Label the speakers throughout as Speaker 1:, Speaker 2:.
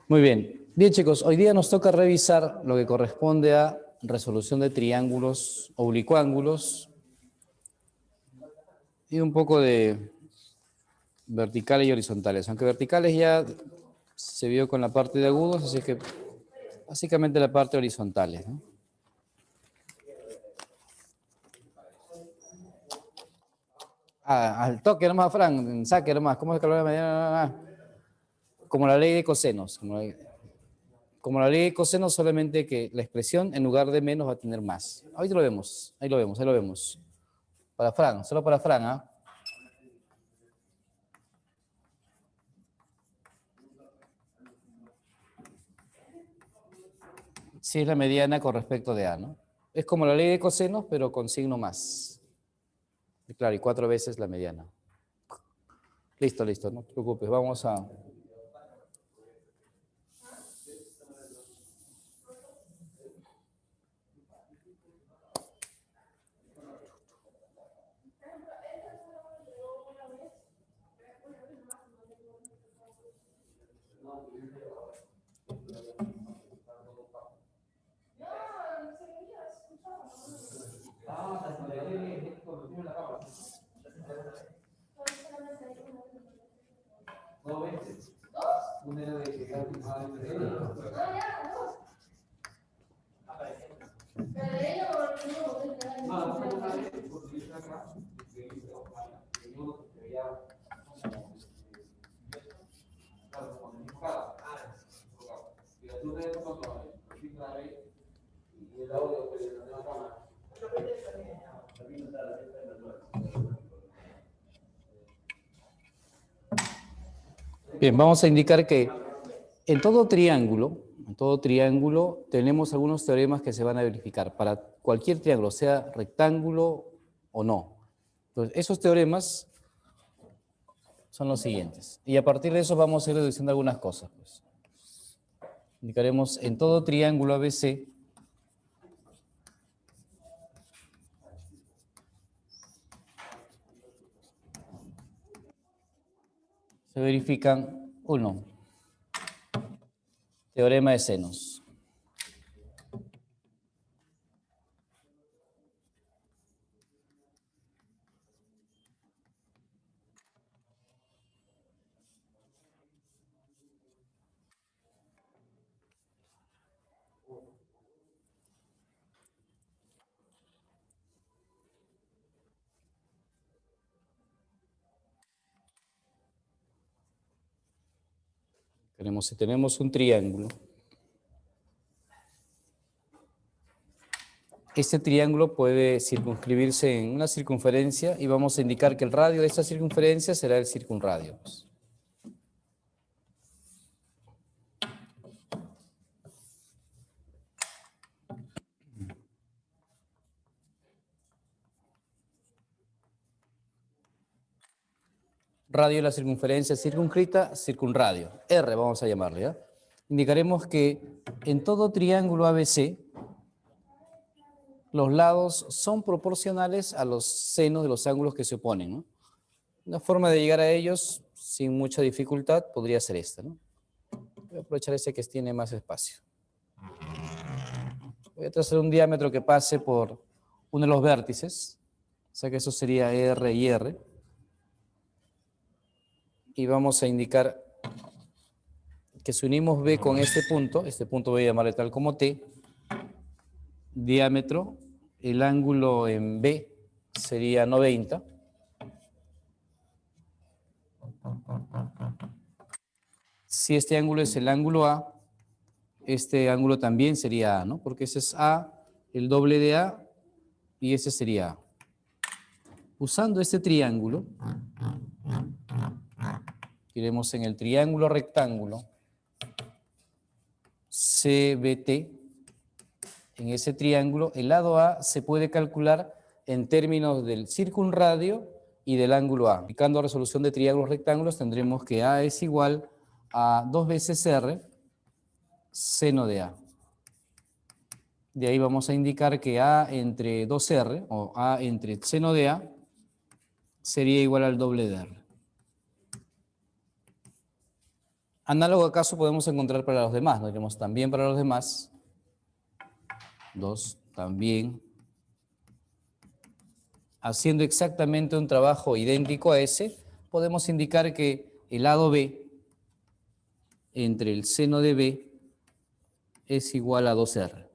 Speaker 1: Muy bien. Bien, chicos, hoy día nos toca revisar lo que corresponde a resolución de triángulos oblicuángulos y un poco de verticales y horizontales. Aunque verticales ya se vio con la parte de agudos, así que básicamente la parte horizontales, ¿no? Al toque nomás, Fran, saque nomás. ¿Cómo es que lo mediana? Como la ley de cosenos. Como la ley de cosenos, solamente que la expresión en lugar de menos va a tener más. Ahí lo vemos, ahí lo vemos, ahí lo vemos. Para Fran, solo para Fran, ¿ah? Sí es la mediana con respecto de A, ¿no? Es como la ley de cosenos, pero con signo más. Y claro, y 4 veces la mediana. Listo, listo, no te preocupes, vamos a... Bien, vamos a indicar que en todo triángulo tenemos algunos teoremas que se van a verificar para cualquier triángulo, sea rectángulo o no. Entonces, esos teoremas son los siguientes. Y a partir de eso vamos a ir deduciendo algunas cosas, pues. Indicaremos en todo triángulo ABC se verifican, uno, teorema de senos. Si tenemos un triángulo, este triángulo puede circunscribirse en una circunferencia y vamos a indicar que el radio de esta circunferencia será el circunradio. Radio de la circunferencia circunscrita, circunradio. R vamos a llamarle, ¿ya? Indicaremos que en todo triángulo ABC los lados son proporcionales a los senos de los ángulos que se oponen, ¿no? Una forma de llegar a ellos sin mucha dificultad podría ser esta, ¿no? Voy a aprovechar ese que tiene más espacio. Voy a trazar un diámetro que pase por uno de los vértices, o sea que eso sería R y R. Y vamos a indicar que si unimos B con este punto voy a llamarle tal como T, diámetro, el ángulo en B sería 90. Si este ángulo es el ángulo A, este ángulo también sería A, ¿no? Porque ese es A, el doble de A, y ese sería A. Usando este triángulo, iremos en el triángulo rectángulo CBT. En ese triángulo, el lado A se puede calcular en términos del circunradio y del ángulo A. Aplicando resolución de triángulos rectángulos, tendremos que A es igual a 2 veces R, seno de A. De ahí vamos a indicar que A entre 2R, o A entre seno de A, sería igual al doble de R. Análogo acaso podemos encontrar para los demás, ¿no? Diremos también para los demás. 2, también. Haciendo exactamente un trabajo idéntico a ese, podemos indicar que el lado B entre el seno de B es igual a 2R.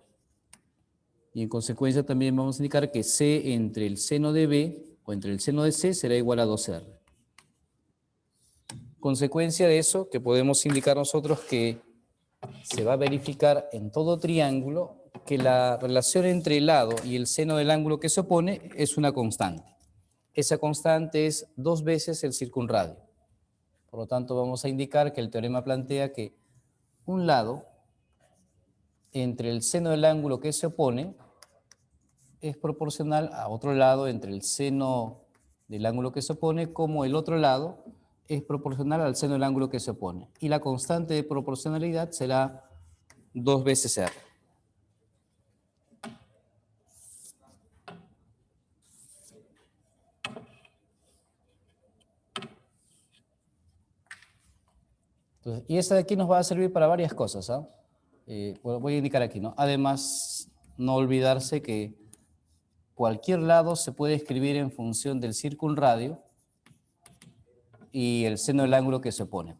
Speaker 1: Y en consecuencia también vamos a indicar que C entre el seno de B o entre el seno de C será igual a 2R. Consecuencia de eso, que podemos indicar nosotros que se va a verificar en todo triángulo que la relación entre el lado y el seno del ángulo que se opone es una constante. Esa constante es 2 veces el circunradio. Por lo tanto, vamos a indicar que el teorema plantea que un lado entre el seno del ángulo que se opone es proporcional a otro lado entre el seno del ángulo que se opone, como el otro lado es proporcional al seno del ángulo que se opone. Y la constante de proporcionalidad será 2 veces R. Entonces, y esta de aquí nos va a servir para varias cosas, ¿ah? Voy a indicar aquí, ¿no? Además, no olvidarse que cualquier lado se puede escribir en función del circunradio y el seno del ángulo que se opone.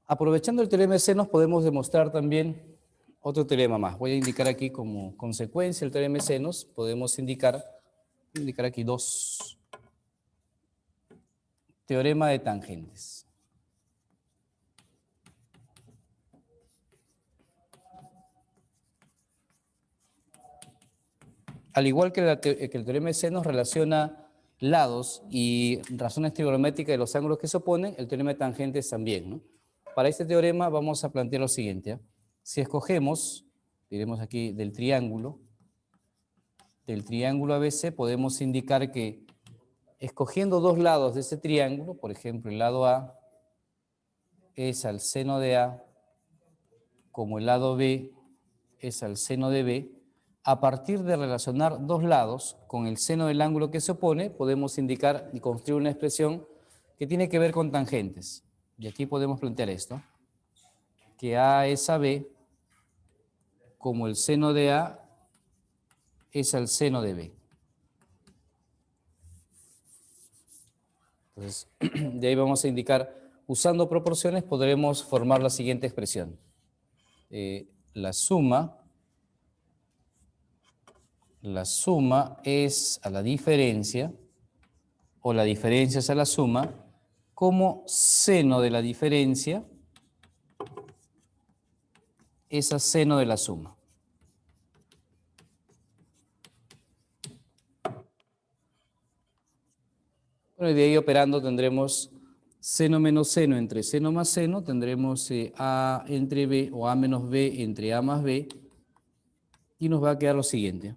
Speaker 1: Aprovechando el teorema de senos podemos demostrar también otro teorema más. Voy a indicar aquí como consecuencia el teorema de senos, podemos indicar aquí 2. Teorema de tangentes. Al igual que el teorema de senos relaciona lados y razones trigonométricas de los ángulos que se oponen, el teorema de tangentes también, ¿no? Para este teorema vamos a plantear lo siguiente, ¿eh? Si escogemos, diremos aquí del triángulo ABC, podemos indicar que escogiendo dos lados de ese triángulo, por ejemplo, el lado A es al seno de A, como el lado B es al seno de B, a partir de relacionar dos lados con el seno del ángulo que se opone, podemos indicar y construir una expresión que tiene que ver con tangentes. Y aquí podemos plantear esto, que A es a B, como el seno de A es al seno de B. Entonces, de ahí vamos a indicar, usando proporciones, podremos formar la siguiente expresión. La suma es a la diferencia, o la diferencia es a la suma, como seno de la diferencia es a seno de la suma. Bueno, y de ahí operando tendremos seno menos seno entre seno más seno, tendremos A entre B o A menos B entre A más B, y nos va a quedar lo siguiente.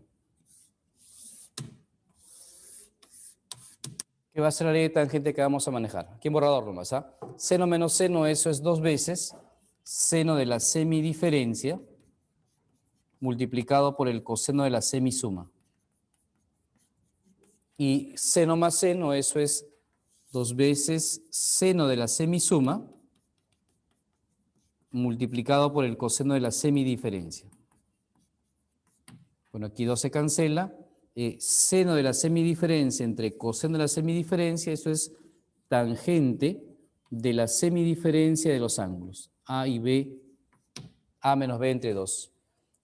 Speaker 1: ¿Qué va a ser la ley de tangente que vamos a manejar? Aquí en borrador nomás, ¿ah? Seno menos seno, eso es 2 veces seno de la semidiferencia multiplicado por el coseno de la semisuma. Y seno más seno, eso es 2 veces seno de la semisuma multiplicado por el coseno de la semidiferencia. Bueno, aquí 2 se cancela. Seno de la semidiferencia entre coseno de la semidiferencia, eso es tangente de la semidiferencia de los ángulos. A y B, A menos B entre 2.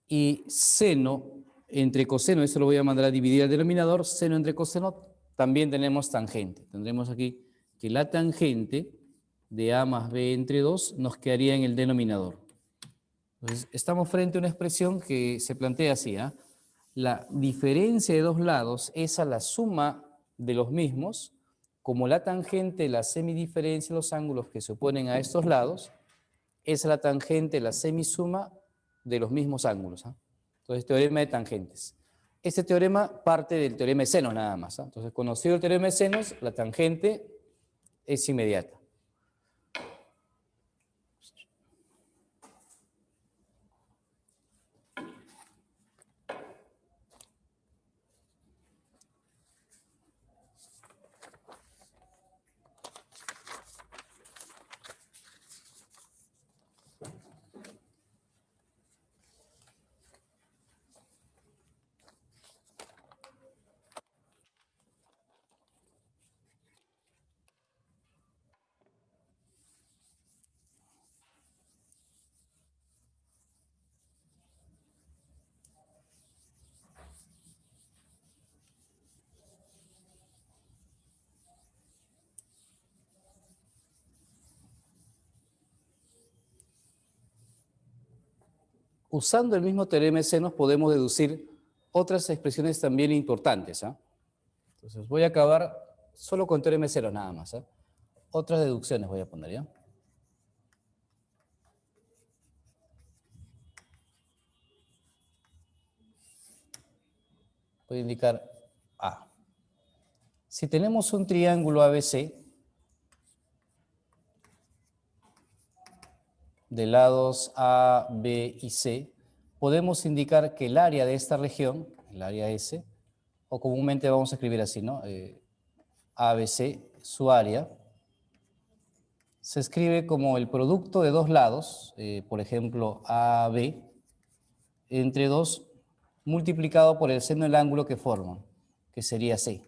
Speaker 1: Y seno entre coseno, eso lo voy a mandar a dividir al denominador, seno entre coseno, también tenemos tangente. Tendremos aquí que la tangente de A más B entre 2 nos quedaría en el denominador. Entonces, estamos frente a una expresión que se plantea así, ¿eh? La diferencia de dos lados es a la suma de los mismos, como la tangente de la semidiferencia de los ángulos que se oponen a estos lados, es a la tangente de la semisuma de los mismos ángulos, ¿eh? Entonces, teorema de tangentes. Este teorema parte del teorema de senos nada más, ¿eh? Entonces, conocido el teorema de senos, la tangente es inmediata. usando el mismo teorema de senos podemos deducir otras expresiones también importantes. Entonces voy a acabar solo con teorema de senos nada más. Otras deducciones voy a poner, ¿ya? Voy a indicar A. Si tenemos un triángulo ABC de lados A, B y C, podemos indicar que el área de esta región, el área S, o comúnmente vamos a escribir así, ¿no? ABC, su área, se escribe como el producto de dos lados, por ejemplo, AB, entre 2 multiplicado por el seno del ángulo que forman, que sería C.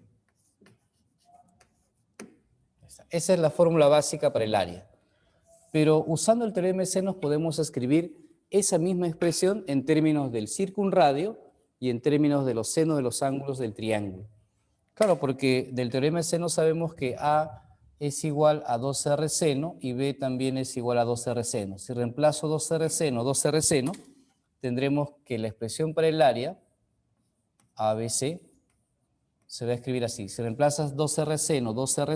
Speaker 1: Esa es la fórmula básica para el área. Pero usando el teorema de senos podemos escribir esa misma expresión en términos del circunradio y en términos de los senos de los ángulos del triángulo. Claro, porque del teorema de senos sabemos que A es igual a 2R seno y B también es igual a 2R seno. Si reemplazo 2R seno, tendremos que la expresión para el área, ABC, se va a escribir así. Si reemplazas 2R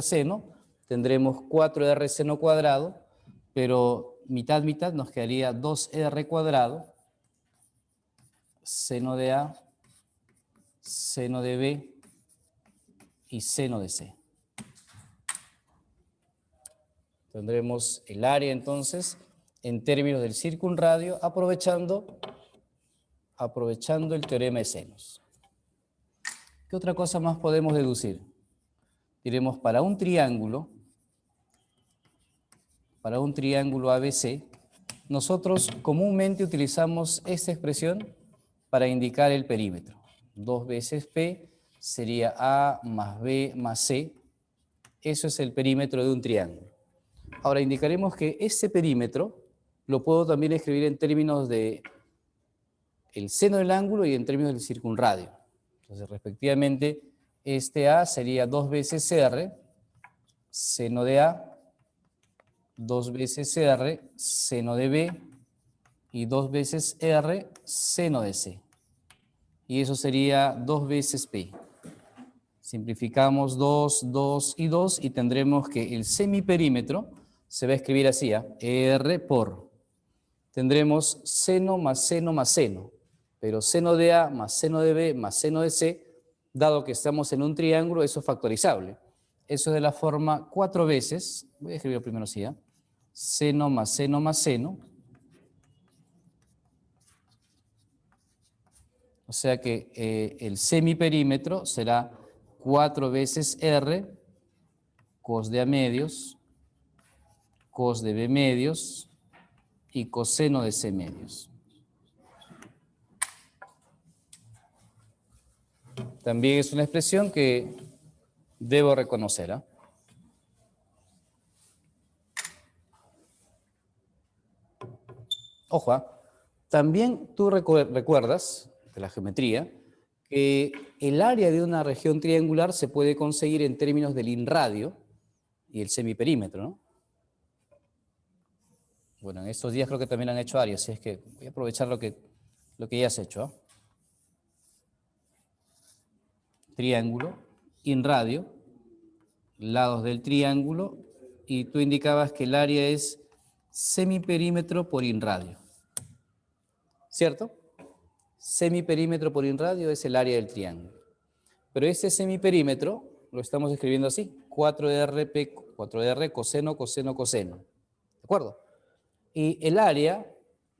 Speaker 1: seno, tendremos 4R seno cuadrado, pero mitad, nos quedaría 2R cuadrado, seno de A, seno de B y seno de C. Tendremos el área entonces en términos del circunradio aprovechando el teorema de senos. ¿Qué otra cosa más podemos deducir? Diremos para un triángulo ABC, nosotros comúnmente utilizamos esta expresión para indicar el perímetro. 2 veces P sería A más B más C. Eso es el perímetro de un triángulo. Ahora indicaremos que ese perímetro lo puedo también escribir en términos de el seno del ángulo y en términos del circunradio. Entonces, respectivamente, este A sería 2 veces R, seno de A, 2 veces R, seno de B, y 2 veces R, seno de C. Y eso sería 2 veces P. Simplificamos 2, 2 y 2 y tendremos que el semiperímetro se va a escribir así, R por. Tendremos seno más seno más seno, pero seno de A más seno de B más seno de C, dado que estamos en un triángulo, eso es factorizable. Eso es de la forma 4 veces, voy a escribirlo primero así, seno más seno más seno. O sea que el semiperímetro será 4 veces R, cos de A medios, cos de B medios y coseno de C medios. También es una expresión que debo reconocer. Ojo, también tú recuerdas de la geometría que el área de una región triangular se puede conseguir en términos del inradio y el semiperímetro, ¿no? Bueno, en estos días creo que también han hecho áreas, así es que voy a aprovechar lo que ya has hecho. Triángulo, inradio, lados del triángulo, y tú indicabas que el área es semiperímetro por inradio. ¿Cierto? Semiperímetro por inradio es el área del triángulo. Pero este semiperímetro lo estamos escribiendo así, 4R coseno, coseno, coseno. ¿De acuerdo? Y el área,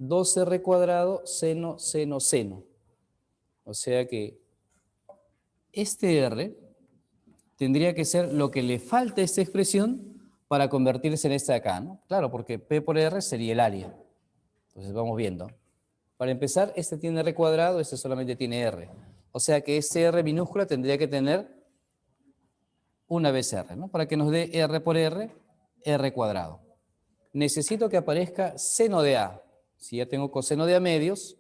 Speaker 1: 2R cuadrado, seno, seno, seno. O sea que este R tendría que ser lo que le falta a esta expresión para convertirse en esta de acá, ¿no? Claro, porque P por R sería el área. Entonces vamos viendo. Para empezar, este tiene R cuadrado, este solamente tiene R. O sea que este R minúscula tendría que tener una vez R, ¿no? Para que nos dé R por R, R cuadrado. Necesito que aparezca seno de A. Si ya tengo coseno de A medios,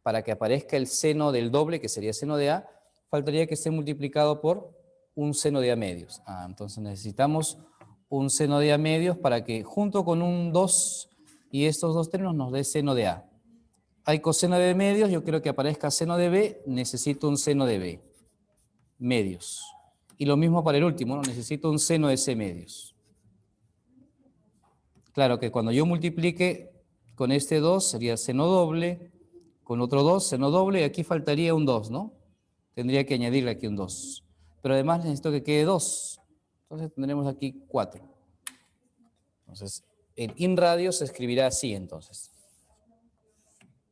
Speaker 1: para que aparezca el seno del doble, que sería seno de A, faltaría que esté multiplicado por un seno de A medios. Entonces necesitamos un seno de A medios para que junto con un 2 y estos dos términos nos dé seno de A. hay coseno de B medios, yo quiero que aparezca seno de B, necesito un seno de B medios. Y lo mismo para el último, ¿no? Necesito un seno de C medios. Claro que cuando yo multiplique con este 2 sería seno doble, con otro 2, seno doble, y aquí faltaría un 2, ¿no? Tendría que añadirle aquí un 2. Pero además necesito que quede 2. Entonces tendremos aquí 4. Entonces, el in radio se escribirá así, entonces.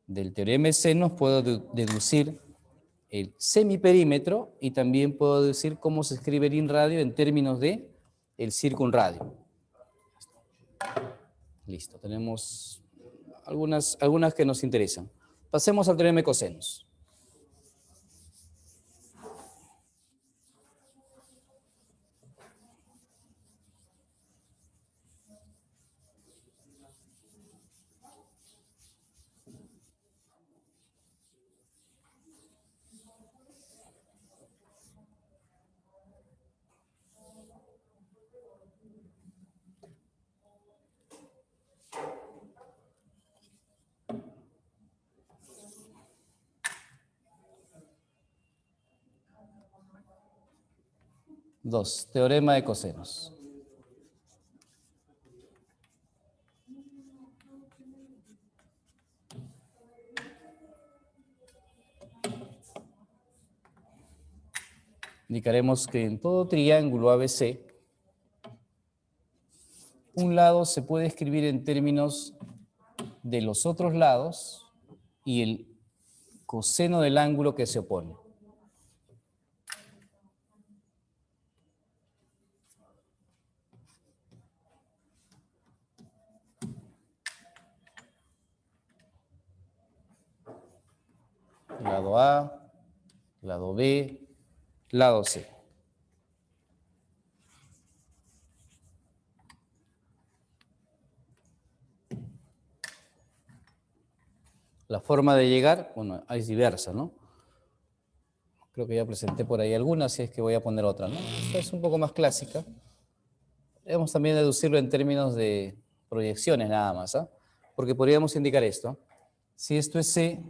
Speaker 1: Del teorema de senos puedo deducir el semiperímetro y también puedo decir cómo se escribe el in radio en términos de el circunradio. Listo, tenemos algunas que nos interesan. Pasemos al teorema de cosenos. Dos, teorema de cosenos. Indicaremos que en todo triángulo ABC, un lado se puede escribir en términos de los otros lados y el coseno del ángulo que se opone. Lado A, lado B, lado C. La forma de llegar, bueno, es diversa, ¿no? Creo que ya presenté por ahí algunas, si es que voy a poner otra, ¿no? Esta es un poco más clásica. Podemos también deducirlo en términos de proyecciones nada más, ¿ah? Porque podríamos indicar esto. Si esto es C,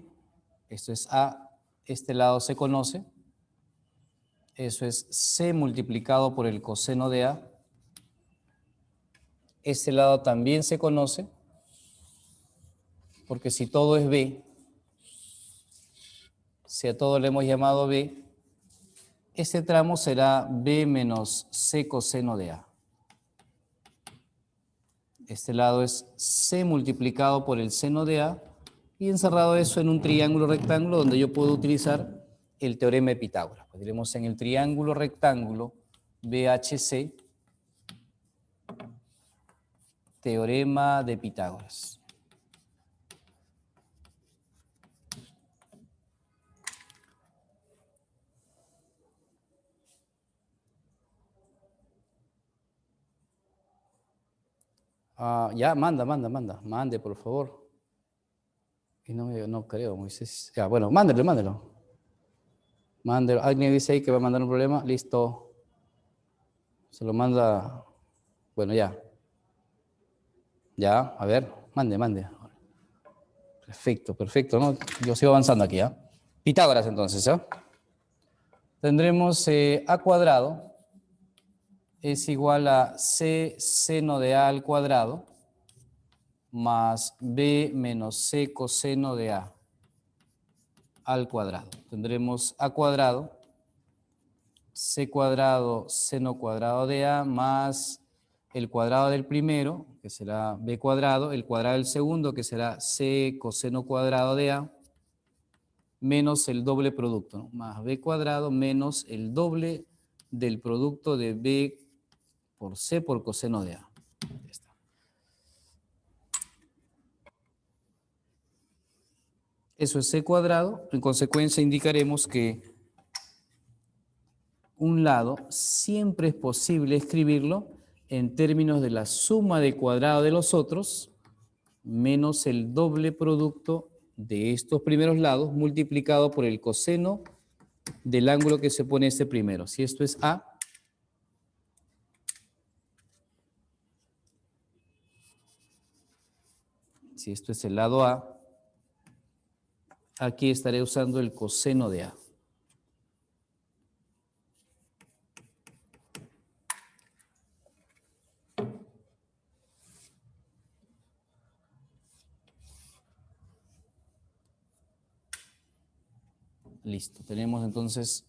Speaker 1: esto es A, este lado se conoce, eso es C multiplicado por el coseno de A. Este lado también se conoce, porque si todo es B, si a todo le hemos llamado B, este tramo será B menos C coseno de A. Este lado es C multiplicado por el seno de A y encerrado eso en un triángulo rectángulo donde yo puedo utilizar el teorema de Pitágoras. Pues diremos en el triángulo rectángulo BHC, teorema de Pitágoras. Ya, mande por favor. Y no creo, Moisés. Ya, bueno, mándelo. Alguien dice ahí que va a mandar un problema, listo. Se lo manda, bueno, ya. Ya, a ver, mande. Perfecto, ¿no? Yo sigo avanzando aquí, ¿ya? Pitágoras entonces, ¿ya? Tendremos a cuadrado es igual a c seno de a al cuadrado más b menos c coseno de a al cuadrado. Tendremos a cuadrado, c cuadrado seno cuadrado de a más el cuadrado del primero, que será b cuadrado, el cuadrado del segundo, que será c coseno cuadrado de a, menos el doble producto, ¿no? Más b cuadrado menos el doble del producto de b por c por coseno de a. Ahí está. Eso es c cuadrado. En consecuencia indicaremos que un lado siempre es posible escribirlo en términos de la suma de cuadrado de los otros menos el doble producto de estos primeros lados multiplicado por el coseno del ángulo que se pone este primero. Si esto es A, si esto es el lado A, aquí estaré usando el coseno de A. Listo, tenemos entonces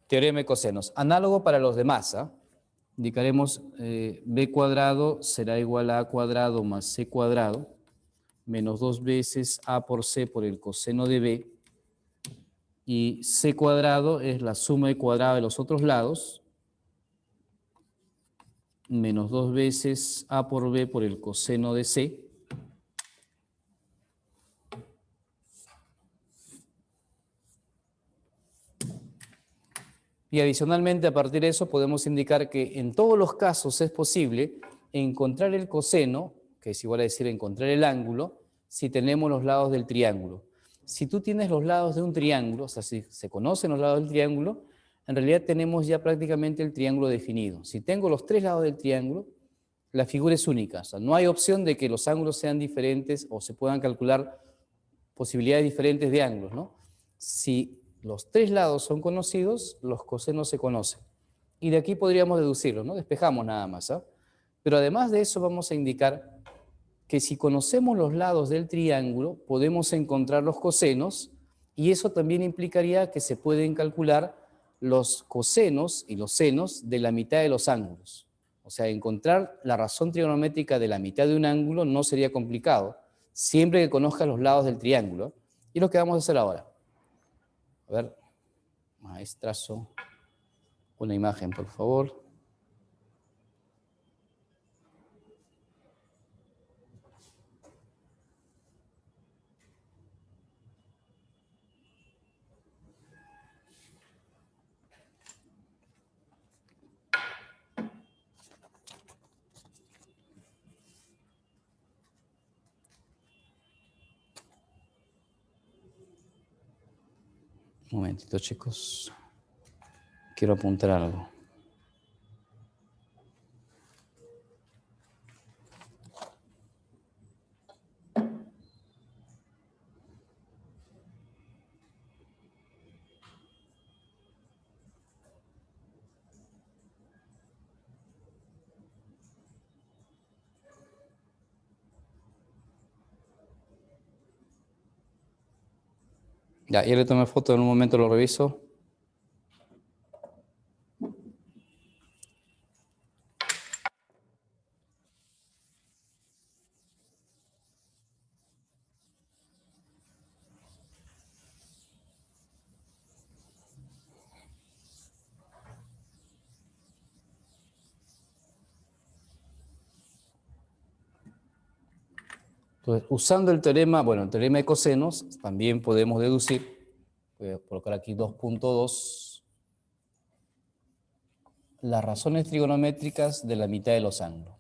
Speaker 1: teorema de cosenos. Análogo para los demás, ¿ah? Indicaremos b cuadrado será igual a cuadrado más c cuadrado menos 2 veces a por c por el coseno de b, y c cuadrado es la suma de cuadrado de los otros lados, menos 2 veces a por b por el coseno de c. Y adicionalmente, a partir de eso, podemos indicar que en todos los casos es posible encontrar el coseno, que es igual a decir encontrar el ángulo, si tenemos los lados del triángulo. Si tú tienes los lados de un triángulo, o sea, si se conocen los lados del triángulo, en realidad tenemos ya prácticamente el triángulo definido. Si tengo los 3 lados del triángulo, la figura es única. O sea, no hay opción de que los ángulos sean diferentes o se puedan calcular posibilidades diferentes de ángulos, ¿no? Si los 3 lados son conocidos, los cosenos se conocen. Y de aquí podríamos deducirlo, ¿no? Despejamos nada más, ¿ah? Pero además de eso vamos a indicar que si conocemos los lados del triángulo, podemos encontrar los cosenos, y eso también implicaría que se pueden calcular los cosenos y los senos de la mitad de los ángulos. O sea, encontrar la razón trigonométrica de la mitad de un ángulo no sería complicado, siempre que conozcas los lados del triángulo. Y lo que vamos a hacer ahora. A ver, maestrazo, una imagen, por favor. Un momentito, chicos. Quiero apuntar algo. Ya le tomé foto, en un momento lo reviso. Entonces, usando el teorema, bueno, el teorema de cosenos, también podemos deducir, voy a colocar aquí 2.2, las razones trigonométricas de la mitad de los ángulos.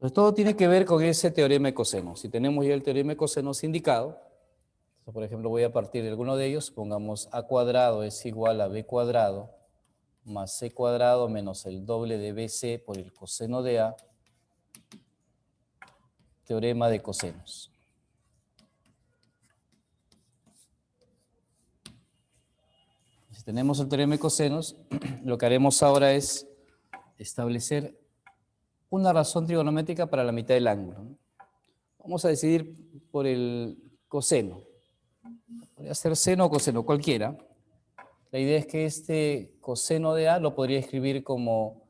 Speaker 1: Entonces, todo tiene que ver con ese teorema de cosenos. Si tenemos ya el teorema de cosenos indicado, por ejemplo, voy a partir de alguno de ellos, pongamos a cuadrado es igual a b cuadrado más c cuadrado menos el doble de bc por el coseno de a, teorema de cosenos. Si tenemos el teorema de cosenos, lo que haremos ahora es establecer una razón trigonométrica para la mitad del ángulo, ¿no? Vamos a decidir por el coseno. Podría ser seno o coseno, cualquiera. La idea es que este coseno de A lo podría escribir como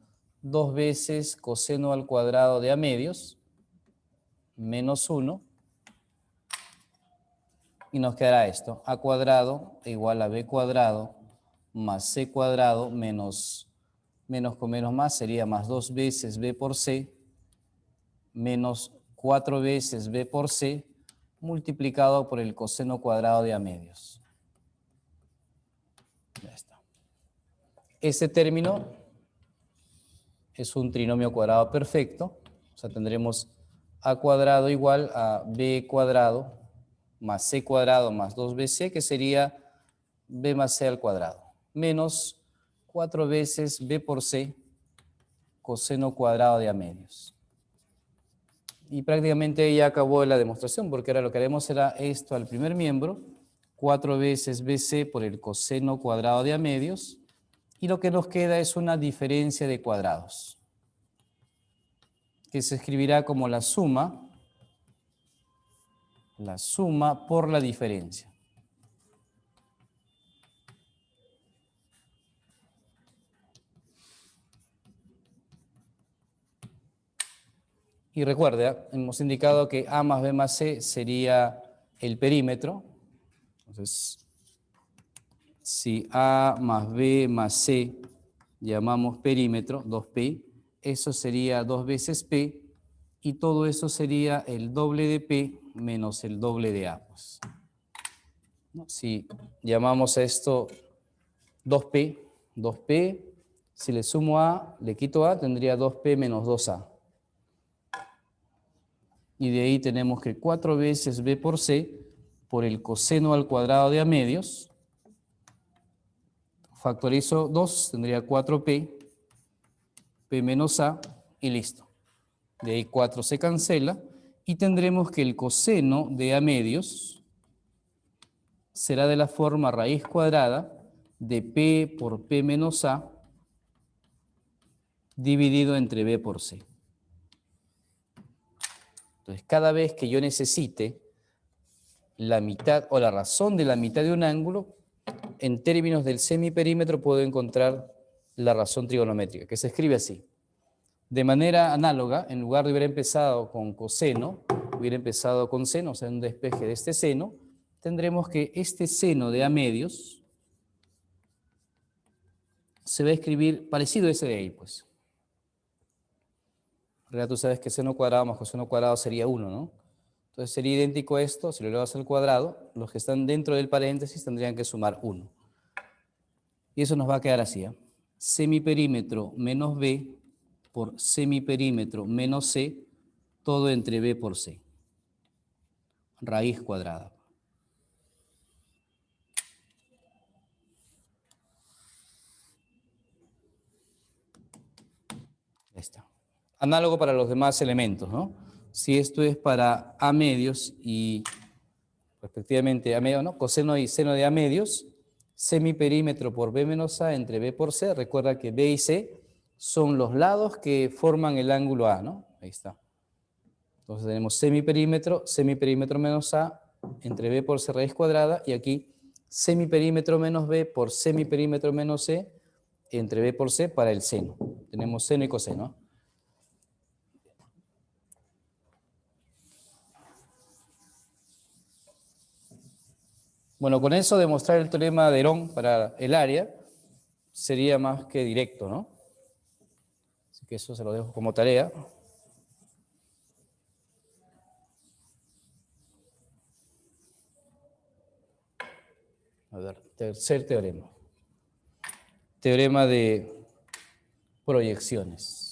Speaker 1: 2 veces coseno al cuadrado de a medios, menos 1, y nos quedará esto, a cuadrado igual a b cuadrado más c cuadrado menos con menos más sería más 2 veces b por c menos 4 veces b por c multiplicado por el coseno cuadrado de a medios. Ya está. Este término es un trinomio cuadrado perfecto, o sea, tendremos a cuadrado igual a b cuadrado más c cuadrado más 2bc, que sería b más c al cuadrado, menos 4 veces b por c coseno cuadrado de a medios. Y prácticamente ya acabó la demostración, porque ahora lo que haremos será esto al primer miembro, 4 veces bc por el coseno cuadrado de a medios, y lo que nos queda es una diferencia de cuadrados, que se escribirá como la suma por la diferencia. Y recuerde, hemos indicado que A más B más C sería el perímetro. Entonces, si A más B más C llamamos perímetro, 2P, eso sería 2 veces P, y todo eso sería el doble de P menos el doble de A. Pues, ¿no? Si llamamos a esto 2P, si le sumo A, le quito A, tendría 2P menos 2A. Y de ahí tenemos que 4 veces B por C por el coseno al cuadrado de a medios. Factorizo 2, tendría 4P, P menos A, y listo. De ahí 4 se cancela y tendremos que el coseno de a medios será de la forma raíz cuadrada de P por P menos A dividido entre B por C. Entonces, cada vez que yo necesite la mitad o la razón de la mitad de un ángulo, en términos del semiperímetro puedo encontrar la razón trigonométrica, que se escribe así. De manera análoga, en lugar de haber empezado con coseno, hubiera empezado con seno, o sea, un despeje de este seno, tendremos que este seno de a medios se va a escribir parecido a ese de ahí, pues. En realidad tú sabes que seno cuadrado más coseno cuadrado sería 1, ¿no? Entonces sería idéntico a esto, si lo elevas al cuadrado, los que están dentro del paréntesis tendrían que sumar 1. Y eso nos va a quedar así, ¿eh? Semiperímetro menos B por semiperímetro menos C, todo entre B por C. Raíz cuadrada. Ahí está. Análogo para los demás elementos, ¿no? Si esto es para A medios y respectivamente A medios, ¿no? Coseno y seno de A medios, semiperímetro por B menos A entre B por C. Recuerda que B y C son los lados que forman el ángulo A, ¿no? Ahí está. Entonces tenemos semiperímetro menos A entre B por C raíz cuadrada, y aquí semiperímetro menos B por semiperímetro menos C entre B por C para el seno. Tenemos seno y coseno. Bueno, con eso demostrar el teorema de Herón para el área sería más que directo, ¿no? Así que eso se lo dejo como tarea. A ver, tercer teorema. Teorema de proyecciones.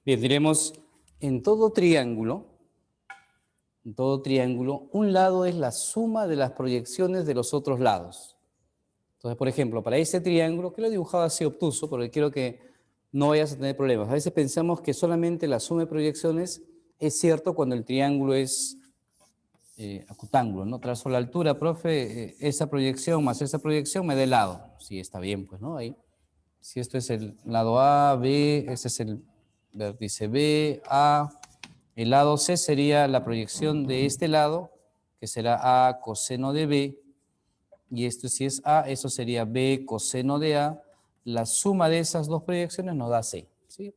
Speaker 1: Bien, diremos, en todo triángulo, un lado es la suma de las proyecciones de los otros lados. Entonces, por ejemplo, para este triángulo, que lo he dibujado así obtuso, porque quiero que no vayas a tener problemas. A veces pensamos que solamente la suma de proyecciones es cierto cuando el triángulo es acutángulo, ¿no? Trazo la altura, profe, esa proyección más esa proyección me da el lado. Sí, está bien, pues, ¿no? Ahí. Si esto es el lado A, B, este es el vértice B, A. El lado C sería la proyección de este lado, que será A coseno de B. Y esto si es A, eso sería B coseno de A. La suma de esas dos proyecciones nos da C, ¿sí?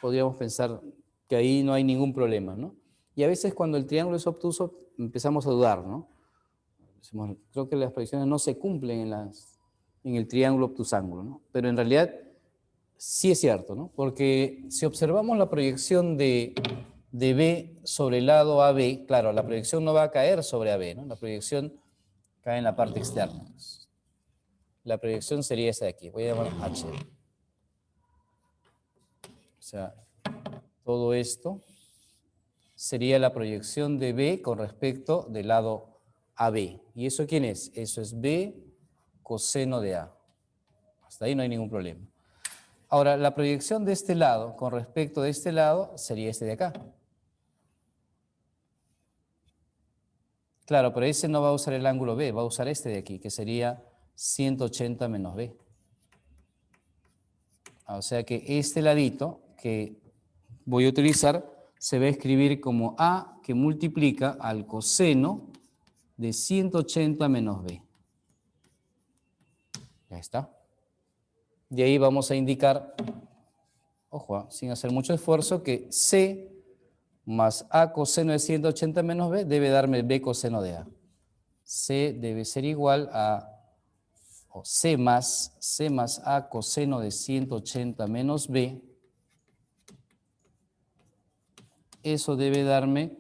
Speaker 1: Podríamos pensar que ahí no hay ningún problema, ¿no? Y a veces cuando el triángulo es obtuso empezamos a dudar, ¿no? Decimos, creo que las proyecciones no se cumplen en el triángulo obtusángulo, ¿no? Pero en realidad sí es cierto, ¿no? Porque si observamos la proyección de B sobre el lado AB, claro, la proyección no va a caer sobre AB, ¿no? La proyección cae en la parte externa. La proyección sería esa de aquí, voy a llamar H. O sea, todo esto sería la proyección de B con respecto del lado AB. ¿Y eso quién es? Eso es B coseno de A. Hasta ahí no hay ningún problema. Ahora, la proyección de este lado con respecto de este lado sería este de acá. Claro, pero ese no va a usar el ángulo B, va a usar este de aquí, que sería 180 menos B. O sea que este ladito que voy a utilizar se va a escribir como A que multiplica al coseno de 180 menos B. Ya está. De ahí vamos a indicar, ojo, sin hacer mucho esfuerzo, que C más A coseno de 180 menos B debe darme B coseno de A. C debe ser igual a, o C más A coseno de 180 menos B. Eso debe darme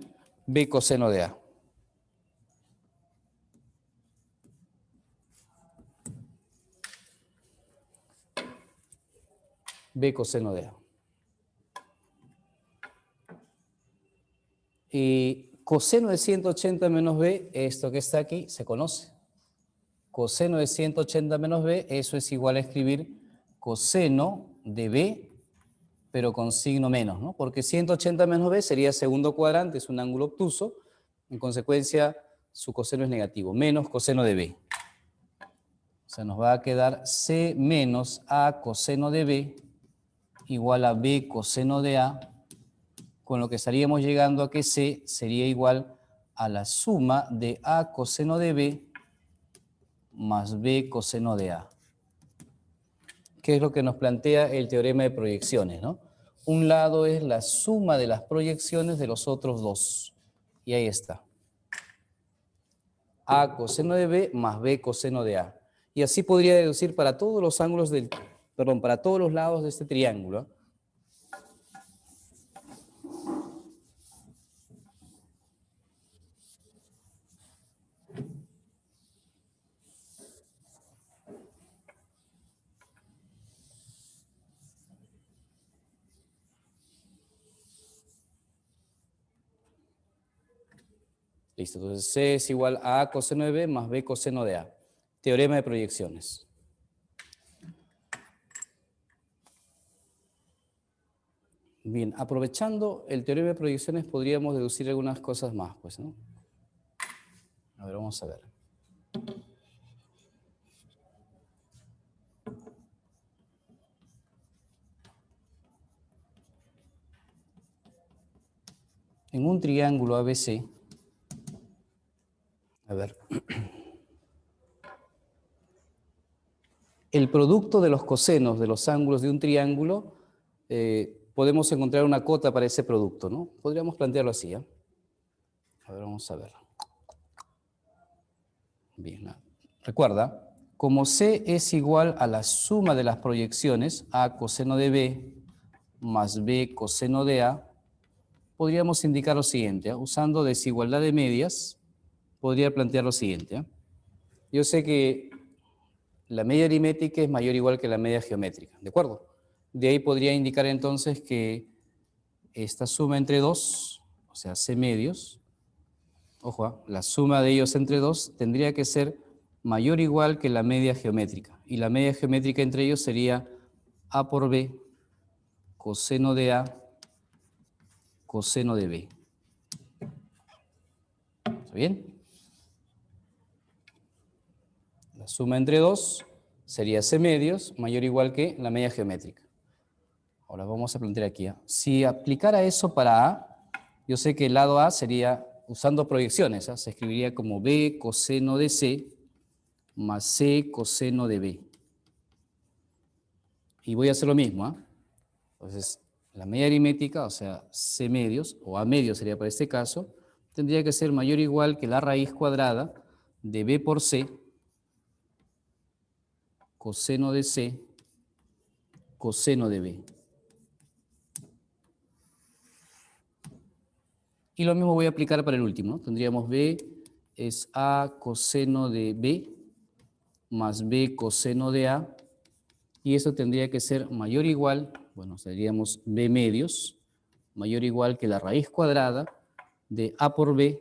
Speaker 1: B coseno de A. B coseno de A. Y coseno de 180 menos B, esto que está aquí, se conoce. Coseno de 180 menos B, eso es igual a escribir coseno de B, pero con signo menos, ¿no? Porque 180 menos B sería segundo cuadrante, es un ángulo obtuso, en consecuencia su coseno es negativo, menos coseno de B. O sea, nos va a quedar C menos A coseno de B igual a B coseno de A, con lo que estaríamos llegando a que C sería igual a la suma de A coseno de B más B coseno de A. ¿Qué es lo que nos plantea el teorema de proyecciones, ¿no? Un lado es la suma de las proyecciones de los otros dos. Y ahí está. A coseno de B más B coseno de A. Y así podría deducir para todos los ángulos del, perdón, para todos los lados de este triángulo. Listo, entonces C es igual a A coseno de B más B coseno de A. Teorema de proyecciones. Bien, aprovechando el teorema de proyecciones podríamos deducir algunas cosas más, pues, ¿no? A ver, vamos a ver. En un triángulo ABC, a ver, el producto de los cosenos de los ángulos de un triángulo, podemos encontrar una cota para ese producto, ¿no? Podríamos plantearlo así, ¿eh? A ver, vamos a ver. Bien, recuerda, como C es igual a la suma de las proyecciones, A coseno de B más B coseno de A, podríamos indicar lo siguiente, ¿eh? Usando desigualdad de medias, podría plantear lo siguiente, ¿eh? Yo sé que la media aritmética es mayor o igual que la media geométrica, ¿de acuerdo? De ahí podría indicar entonces que esta suma entre 2, o sea, C medios, ojo, la suma de ellos entre 2 tendría que ser mayor o igual que la media geométrica. Y la media geométrica entre ellos sería A por B, coseno de A, coseno de B. ¿Está bien? La suma entre 2 sería C medios mayor o igual que la media geométrica. Ahora vamos a plantear aquí. Si aplicara eso para A, yo sé que el lado A sería, usando proyecciones, se escribiría como B coseno de C más C coseno de B. Y voy a hacer lo mismo. Entonces, la media aritmética, o sea, C medios, o A medios sería para este caso, tendría que ser mayor o igual que la raíz cuadrada de B por C, coseno de C, coseno de B. Y lo mismo voy a aplicar para el último, ¿no? Tendríamos B es A coseno de B más B coseno de A, y eso tendría que ser mayor o igual, bueno, seríamos B medios, mayor o igual que la raíz cuadrada de A por B,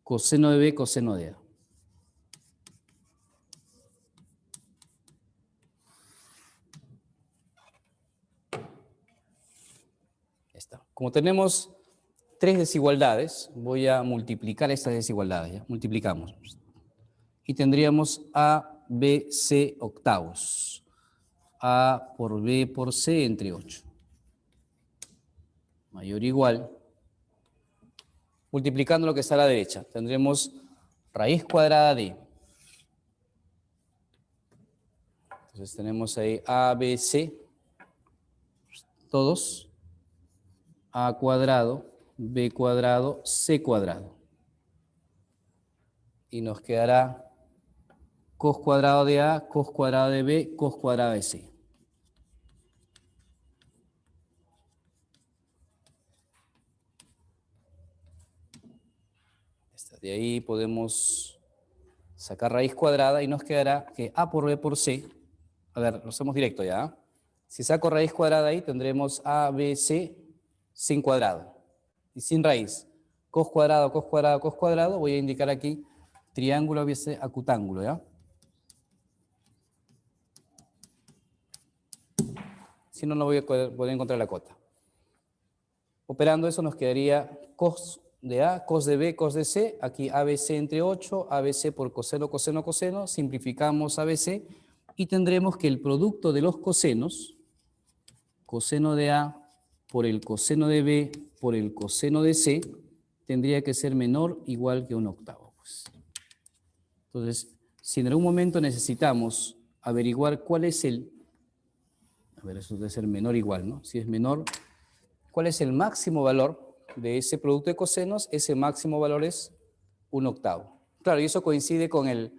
Speaker 1: coseno de B, coseno de A. Está. Como tenemos tres desigualdades, voy a multiplicar estas desigualdades. ¿Ya? Multiplicamos. Y tendríamos A, B, C octavos. A por B por C entre 8. Mayor o igual. Multiplicando lo que está a la derecha, tendremos raíz cuadrada de. Entonces tenemos ahí A, B, C, todos. A cuadrado, B cuadrado, C cuadrado. Y nos quedará cos cuadrado de A, cos cuadrado de B, cos cuadrado de C. De ahí podemos sacar raíz cuadrada y nos quedará que A por B por C. A ver, lo hacemos directo ya. Si saco raíz cuadrada ahí, tendremos A, B, C sin cuadrado y sin raíz. Cos cuadrado, cos cuadrado, cos cuadrado. Voy a indicar aquí triángulo ABC acutángulo, ¿ya? Si no, no voy a poder encontrar la cota. Operando eso nos quedaría cos de A, cos de B, cos de C. Aquí ABC entre 8, ABC por coseno, coseno, coseno. Simplificamos ABC y tendremos que el producto de los cosenos, coseno de A por el coseno de B por el coseno de C, tendría que ser menor o igual que 1/8. Pues. Entonces, si en algún momento necesitamos averiguar cuál es el, a ver, eso debe ser menor o igual, ¿no? Si es menor, ¿cuál es el máximo valor de ese producto de cosenos? Ese máximo valor es 1/8. Claro, y eso coincide con el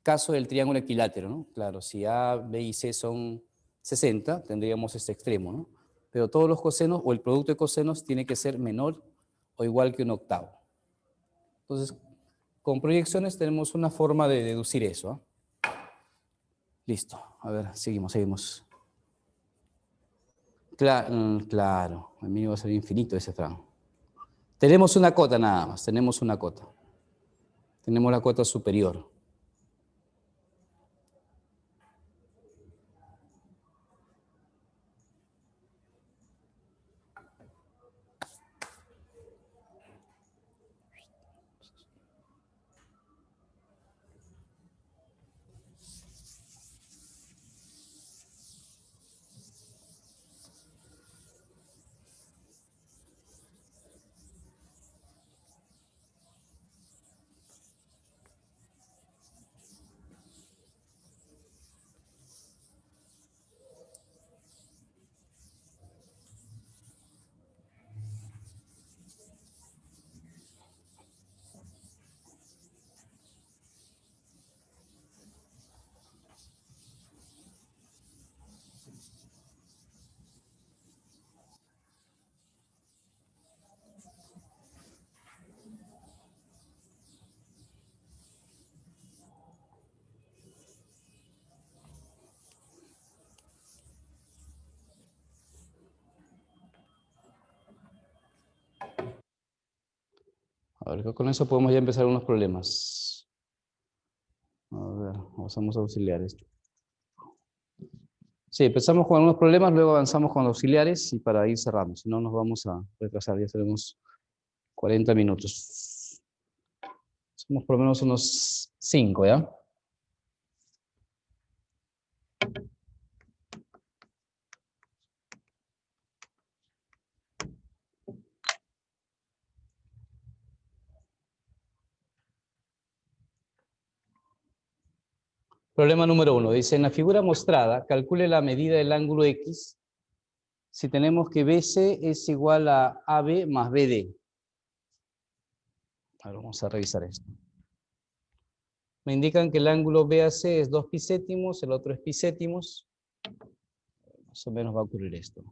Speaker 1: caso del triángulo equilátero, ¿no? Claro, si A, B y C son 60, tendríamos este extremo, ¿no? Pero todos los cosenos o el producto de cosenos tiene que ser menor o igual que 1/8. Entonces, con proyecciones tenemos una forma de deducir eso. ¿Eh? Listo. A ver, seguimos. Claro. A mí va a ser infinito ese tramo. Tenemos una cota nada más, tenemos una cota. Tenemos la cota superior. A ver, con eso podemos ya empezar unos problemas. A ver, usamos auxiliares. Sí, empezamos con algunos problemas, luego avanzamos con auxiliares y para ir cerrando. Si no, nos vamos a retrasar, ya tenemos 40 minutos. Somos por lo menos unos 5, ¿ya? Problema número 1. Dice, en la figura mostrada, calcule la medida del ángulo X si tenemos que BC es igual a AB más BD. Ahora vamos a revisar esto. Me indican que el ángulo BAC es 2 pi séptimos, el otro es pi séptimos. Más o menos va a ocurrir esto.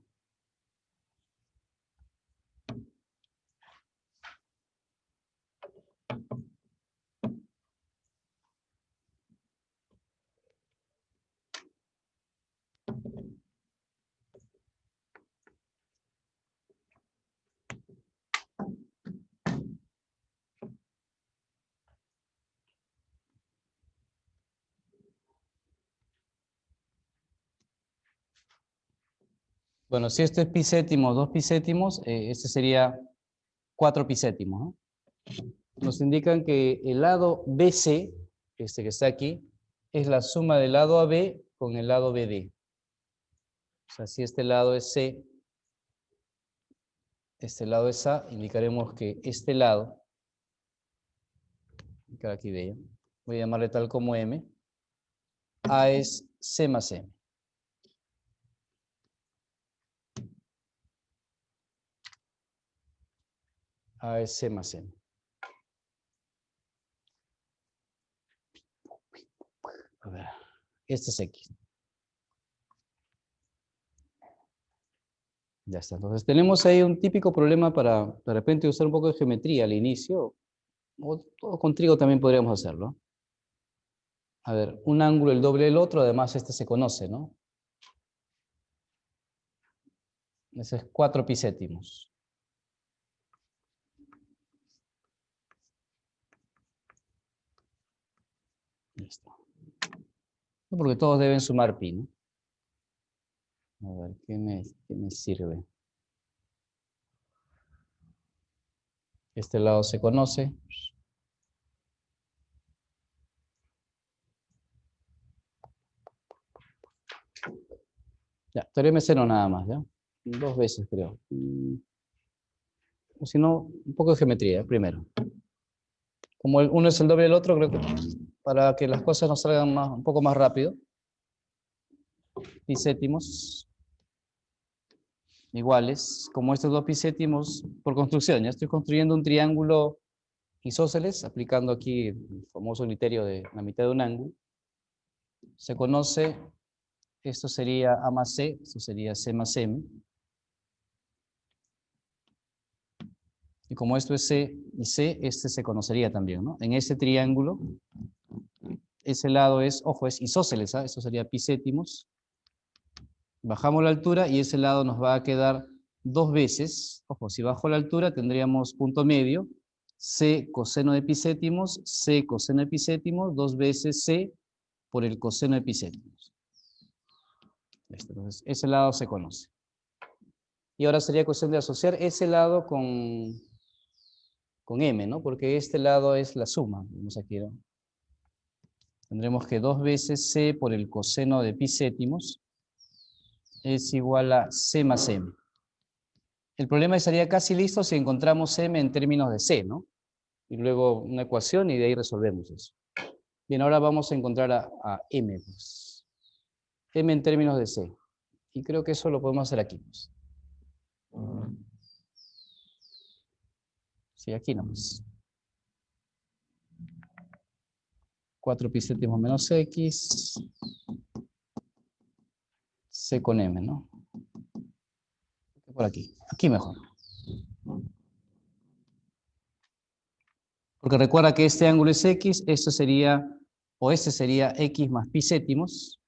Speaker 1: Bueno, si esto es pi séptimos, 2 pi séptimos, este sería 4 pi séptimos, ¿no? Nos indican que el lado BC, este que está aquí, es la suma del lado AB con el lado BD. O sea, si este lado es C, este lado es A, indicaremos que este lado, aquí de voy a llamarle tal como M, A es C más M. A es C más M. A ver, este es X. Ya está. Entonces tenemos ahí un típico problema para de repente usar un poco de geometría al inicio. O con trigo también podríamos hacerlo. A ver, un ángulo el doble del otro, además este se conoce, ¿no? Ese es 4 pi séptimos. Listo. Porque todos deben sumar pi, ¿no? A ver, ¿qué me sirve? Este lado se conoce. Ya, teorema cero nada más, ¿ya? 2 veces creo. O si no, un poco de geometría primero. Como uno es el doble del otro, creo que para que las cosas nos salgan un poco más rápido. Pi séptimos iguales, como estos 2 pi séptimos por construcción. Ya estoy construyendo un triángulo isósceles, aplicando aquí el famoso criterio de la mitad de un ángulo. Se conoce, esto sería A más C, esto sería C más M. Y como esto es C y C, este se conocería también, ¿no? En ese triángulo, ese lado es, ojo, es isósceles, ¿ah? Esto sería pi séptimos. Bajamos la altura y ese lado nos va a quedar 2 veces. Ojo, si bajo la altura tendríamos punto medio, C coseno de pi séptimos, C coseno de pi séptimos, 2 veces C por el coseno de pi séptimos. Entonces, ese lado se conoce. Y ahora sería cuestión de asociar ese lado con M, ¿no? Porque este lado es la suma. Vemos aquí, ¿no? Tendremos que 2 veces C por el coseno de pi séptimos es igual a C más M. El problema estaría casi listo si encontramos M en términos de C, ¿no? Y luego una ecuación y de ahí resolvemos eso. Bien, ahora vamos a encontrar a M, pues. M en términos de C. Y creo que eso lo podemos hacer aquí, pues. Sí, aquí nomás. 4 pi séptimos menos X. C con M, ¿no? Por aquí. Aquí mejor. Porque recuerda que este ángulo es X, esto sería, o este sería X más pi séptimos.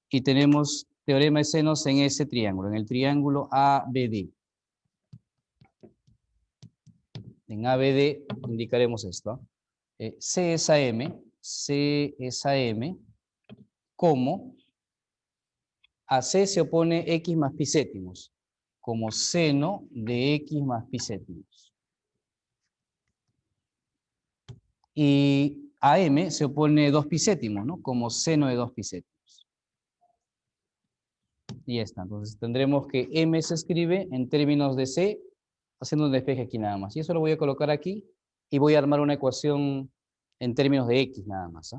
Speaker 1: Y tenemos teorema de senos en ese triángulo, en el triángulo ABD. En ABD indicaremos esto. C es a M, C es a M, como a C se opone X más pi séptimos, como seno de X más pi séptimos. Y a M se opone 2 pi séptimos, ¿no? Como seno de 2 pi séptimos. Y ya está. Entonces tendremos que M se escribe en términos de C, haciendo un despeje aquí nada más. Y eso lo voy a colocar aquí y voy a armar una ecuación en términos de X nada más.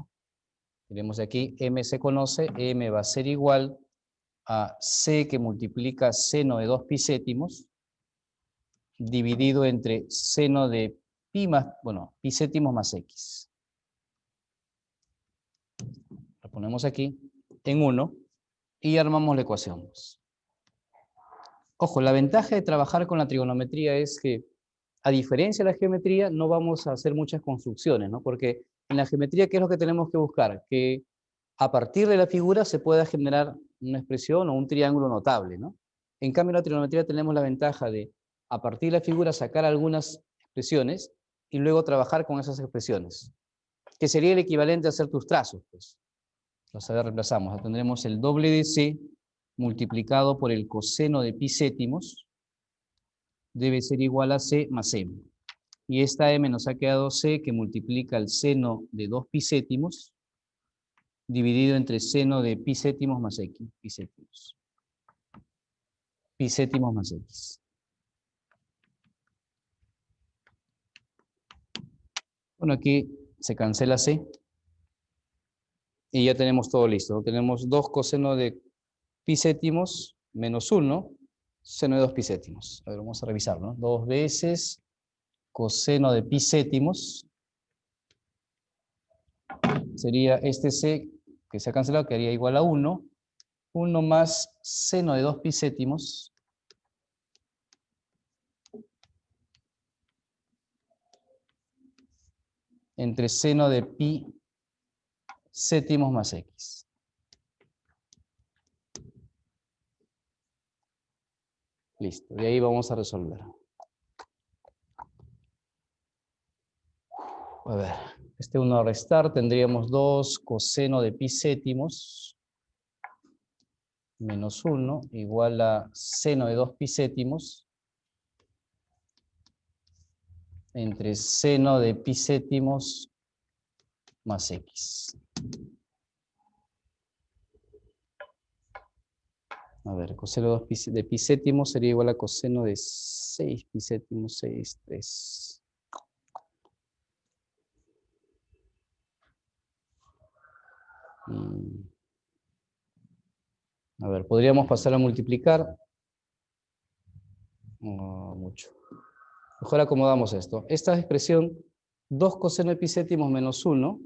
Speaker 1: Tenemos aquí, M se conoce, M va a ser igual a C que multiplica seno de 2 pi séptimos, dividido entre seno de pi más, bueno, pi séptimos más X. Lo ponemos aquí en 1 y armamos la ecuación. Ojo, la ventaja de trabajar con la trigonometría es que, a diferencia de la geometría, no vamos a hacer muchas construcciones, ¿no? Porque en la geometría, ¿qué es lo que tenemos que buscar? Que a partir de la figura se pueda generar una expresión o un triángulo notable, ¿no? En cambio, en la trigonometría tenemos la ventaja de, a partir de la figura, sacar algunas expresiones y luego trabajar con esas expresiones, que sería el equivalente a hacer tus trazos, pues. Los reemplazamos. Tendremos el doble de C multiplicado por el coseno de pi séptimos, debe ser igual a C más M. Y esta M nos ha quedado C, que multiplica el seno de 2 pi séptimos, dividido entre seno de pi séptimos más X. Pi séptimos. Pi séptimos más X. Bueno, aquí se cancela C. Y ya tenemos todo listo. Tenemos 2 coseno de pi séptimos menos 1, seno de 2 pi séptimos. A ver, vamos a revisarlo, ¿no? 2 veces coseno de pi séptimos. Sería este C que se ha cancelado, que haría igual a 1. 1 más seno de 2 pi séptimos entre seno de pi séptimos más X. Listo, y ahí vamos a resolver. A ver, este 1 a restar, tendríamos 2 coseno de pi séptimos menos 1 igual a seno de 2 pi séptimos entre seno de pi séptimos más X. A ver, coseno de pi séptimos sería igual a coseno de 6 pi séptimos, 6, 3. A ver, podríamos pasar a multiplicar. No, mucho. Mejor acomodamos esto. Esta expresión, 2 coseno de pi séptimos menos 1,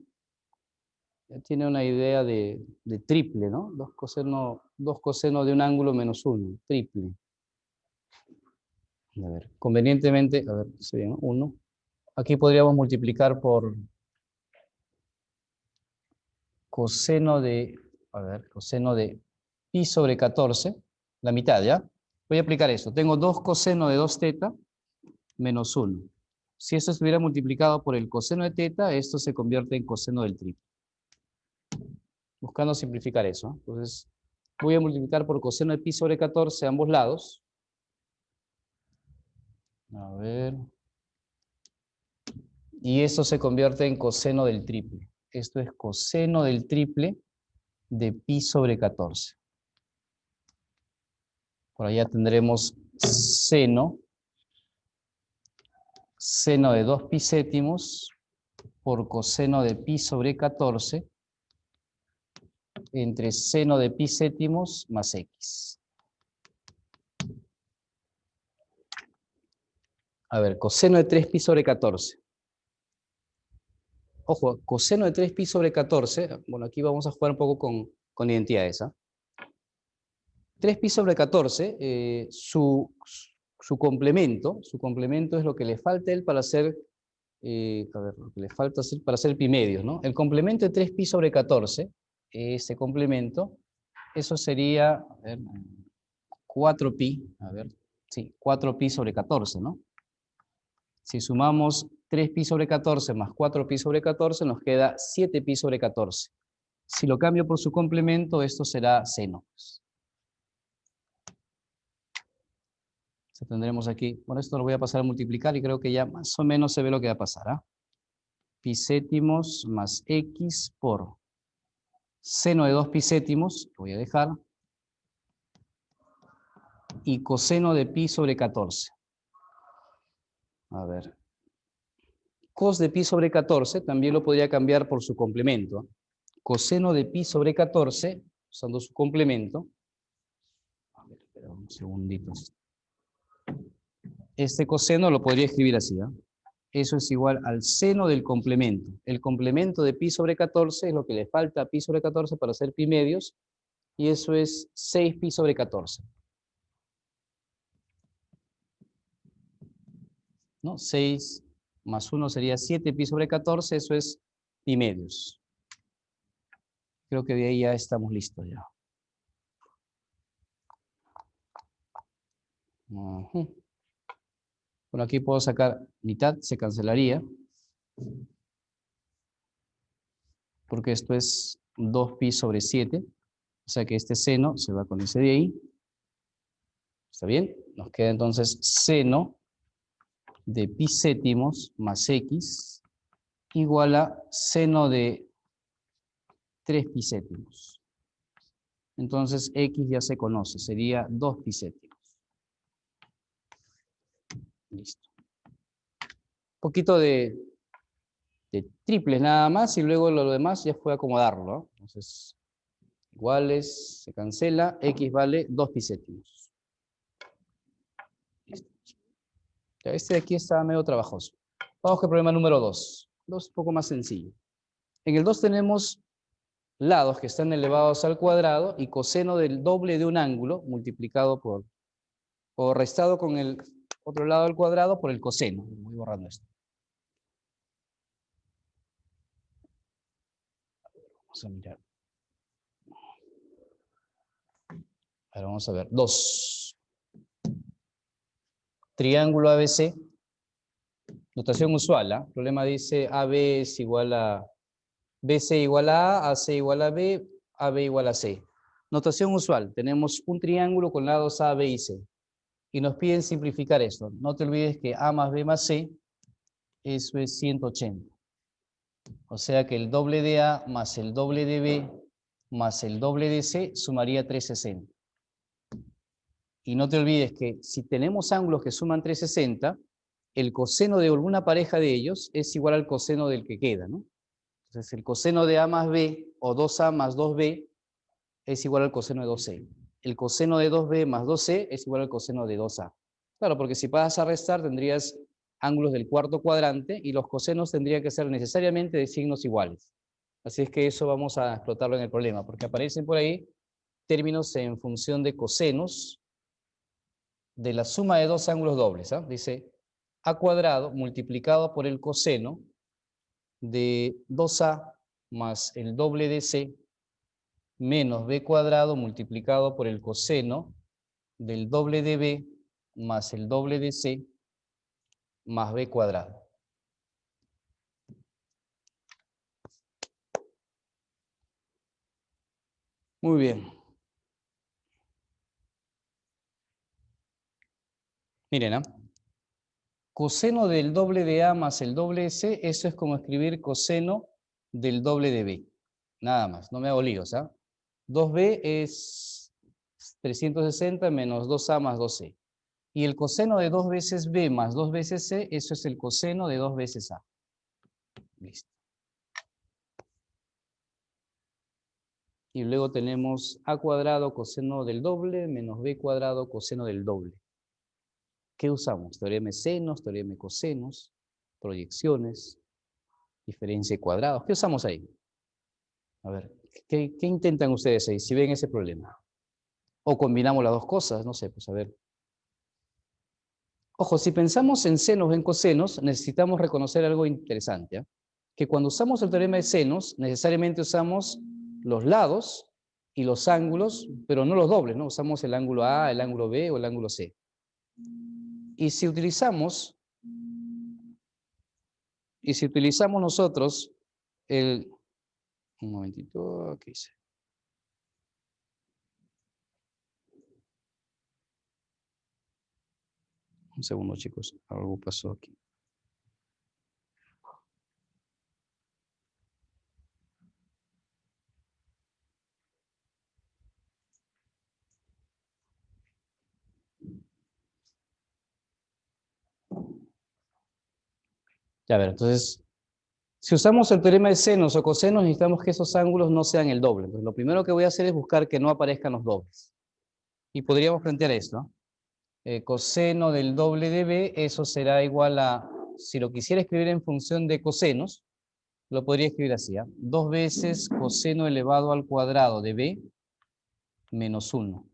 Speaker 1: tiene una idea de triple, ¿no? 2 coseno de un ángulo menos 1, triple. A ver, convenientemente, a ver, sería 1. Aquí podríamos multiplicar por coseno de, a ver, coseno de pi sobre 14, la mitad, ¿ya? Voy a aplicar eso. Tengo 2 coseno de 2 teta menos 1. Si esto estuviera multiplicado por el coseno de teta, esto se convierte en coseno del triple. Buscando simplificar eso. Entonces, voy a multiplicar por coseno de pi sobre 14 a ambos lados. A ver. Y esto se convierte en coseno del triple. Esto es coseno del triple de pi sobre 14. Por allá tendremos seno de 2 pi séptimos por coseno de pi sobre 14 entre seno de pi séptimos más X. A ver, coseno de 3 pi sobre 14. Ojo, coseno de 3 pi sobre 14, bueno, aquí vamos a jugar un poco con identidades. 3 pi sobre 14, su complemento es lo que le falta a él para hacer, a ver, lo que le falta hacer para hacer pi medios, ¿no? El complemento de 3 pi sobre 14, ese complemento, eso sería, a ver, 4 pi, a ver, sí, 4 pi sobre 14, ¿no? Si sumamos 3pi sobre 14 más 4pi sobre 14, nos queda 7pi sobre 14. Si lo cambio por su complemento, esto será seno. Entonces tendremos aquí, bueno, esto lo voy a pasar a multiplicar y creo que ya más o menos se ve lo que va a pasar, ¿ah? Pi séptimos más x por seno de 2 pi séptimos, lo voy a dejar, y coseno de pi sobre 14. A ver. Cos de pi sobre 14 también lo podría cambiar por su complemento. Coseno de pi sobre 14, usando su complemento. A ver, espera un segundito. Este coseno lo podría escribir así, ¿eh? Eso es igual al seno del complemento. El complemento de pi sobre 14 es lo que le falta a pi sobre 14 para hacer pi medios, y eso es 6pi sobre 14. ¿No? 6 más 1 sería 7pi sobre 14, eso es pi medios. Creo que de ahí ya estamos listos ya. Bueno, aquí puedo sacar mitad, se cancelaría. Porque esto es 2pi sobre 7. O sea que este seno se va con ese de ahí. ¿Está bien? Nos queda entonces seno de pi séptimos más x igual a seno de 3pi séptimos. Entonces x ya se conoce, sería 2pi séptimos. Listo. Un poquito de triples nada más y luego lo demás ya fue acomodarlo, ¿no? Entonces, iguales, se cancela, x vale 2pi séptimos. Listo. Ya este de aquí está medio trabajoso. Vamos con el problema número 2. 2 un poco más sencillo. En el 2 tenemos lados que están elevados al cuadrado y coseno del doble de un ángulo multiplicado por, o restado con el otro lado al cuadrado por el coseno. Voy borrando esto. Vamos a mirar. Ahora vamos a ver. 2. Triángulo ABC. Notación usual, ¿eh? El problema dice AB es igual a BC igual a A, AC igual a B, AB igual a C. Notación usual. Tenemos un triángulo con lados A, B y C. Y nos piden simplificar esto. No te olvides que A más B más C, eso es 180. O sea que el doble de A más el doble de B más el doble de C sumaría 360. Y no te olvides que si tenemos ángulos que suman 360, el coseno de alguna pareja de ellos es igual al coseno del que queda, ¿no? Entonces el coseno de A más B o 2A más 2B es igual al coseno de 2C. El coseno de 2B más 2C es igual al coseno de 2A. Claro, porque si pasas a restar tendrías ángulos del cuarto cuadrante y los cosenos tendrían que ser necesariamente de signos iguales. Así es que eso vamos a explotarlo en el problema, porque aparecen por ahí términos en función de cosenos de la suma de dos ángulos dobles. ¿Ah? Dice A cuadrado multiplicado por el coseno de 2A más el doble de C menos B cuadrado multiplicado por el coseno del doble de B más el doble de C más B cuadrado. Muy bien. Miren, ¿ah? Coseno del doble de A más el doble de C, eso es como escribir coseno del doble de B. Nada más, no me hago líos, ¿ah? 2B es 360 menos 2A más 2C. Y el coseno de 2 veces B más 2 veces C, eso es el coseno de 2 veces A. Listo. Y luego tenemos A cuadrado coseno del doble menos B cuadrado coseno del doble. ¿Qué usamos? Teorema de senos, teorema de cosenos, proyecciones, diferencia de cuadrados. ¿Qué usamos ahí? A ver, ¿qué intentan ustedes ahí si ven ese problema? O combinamos las dos cosas, no sé, pues a ver. Ojo, si pensamos en senos o en cosenos, necesitamos reconocer algo interesante, ¿eh? Que cuando usamos el teorema de senos, necesariamente usamos los lados y los ángulos, pero no los dobles, ¿no? Usamos el ángulo A, el ángulo B o el ángulo C. Y si utilizamos Y si utilizamos nosotros el... Un momentito, aquí dice. Un segundo, chicos. Algo pasó aquí. Ya ver, entonces, si usamos el teorema de senos o cosenos, necesitamos que esos ángulos no sean el doble. Entonces, lo primero que voy a hacer es buscar que no aparezcan los dobles. Y podríamos plantear esto, ¿no? Coseno del doble de b, eso será igual a, si lo quisiera escribir en función de cosenos, lo podría escribir así, ¿ah? 2 veces coseno elevado al cuadrado de b menos 1.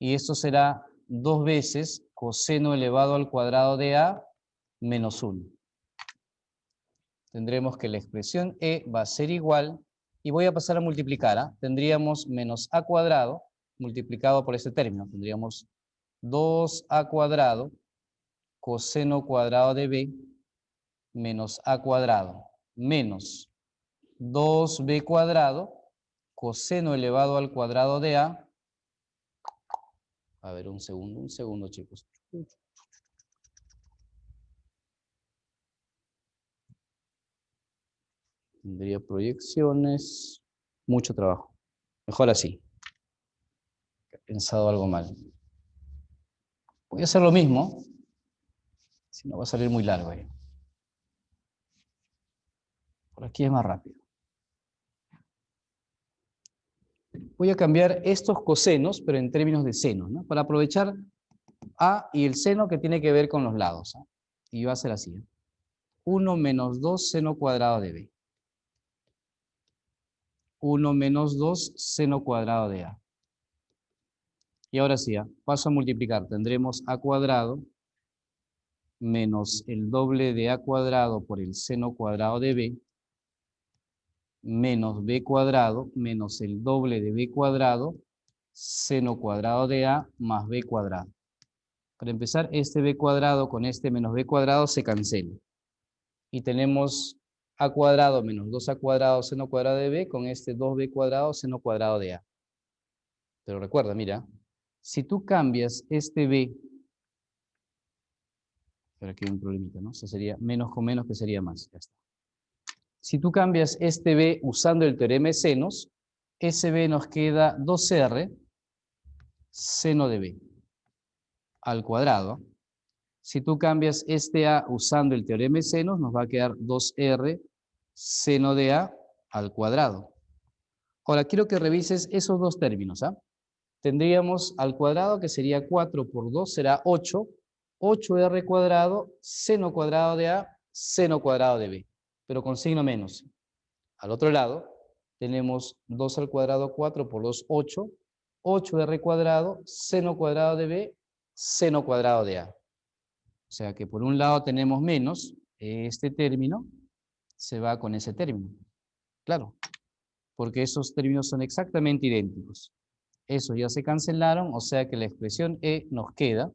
Speaker 1: Y esto será 2 veces coseno elevado al cuadrado de a menos 1. Tendremos que la expresión e va a ser igual, y voy a pasar a multiplicar, ¿ah? Tendríamos menos a cuadrado multiplicado por este término. Tendríamos 2a cuadrado coseno cuadrado de b menos a cuadrado menos 2b cuadrado coseno elevado al cuadrado de a. A ver, un segundo, chicos. Tendría proyecciones, mucho trabajo. Mejor así. He pensado algo mal. Voy a hacer lo mismo, si no va a salir muy largo ahí. Por aquí es más rápido. Voy a cambiar estos cosenos, pero en términos de seno, ¿no? Para aprovechar a y el seno que tiene que ver con los lados, ¿eh? Y va a ser así, ¿eh? 1 menos 2 seno cuadrado de b. 1 menos 2 seno cuadrado de a. Y ahora sí, paso a multiplicar. Tendremos a cuadrado menos el doble de a cuadrado por el seno cuadrado de b menos b cuadrado menos el doble de b cuadrado seno cuadrado de a más b cuadrado. Para empezar, este b cuadrado con este menos b cuadrado se cancela. Y tenemos a cuadrado menos 2a cuadrado seno cuadrado de b con este 2b cuadrado seno cuadrado de a. Pero recuerda, mira, si tú cambias este b, pero aquí hay un problemita, ¿no? Eso sería menos con menos, que sería más. Ya está. Si tú cambias este b usando el teorema de senos, ese b nos queda 2r seno de b al cuadrado. Si tú cambias este a usando el teorema de senos, nos va a quedar 2r seno de a al cuadrado. Ahora quiero que revises esos dos términos, ¿ah? Tendríamos al cuadrado, que sería 4 por 2, será 8. 8r cuadrado, seno cuadrado de a, seno cuadrado de b. Pero con signo menos. Al otro lado, tenemos 2 al cuadrado, 4 por 2, 8. 8r cuadrado, seno cuadrado de b, seno cuadrado de a. O sea que por un lado tenemos menos, este término se va con ese término. Claro, porque esos términos son exactamente idénticos. Esos ya se cancelaron, o sea que la expresión e nos queda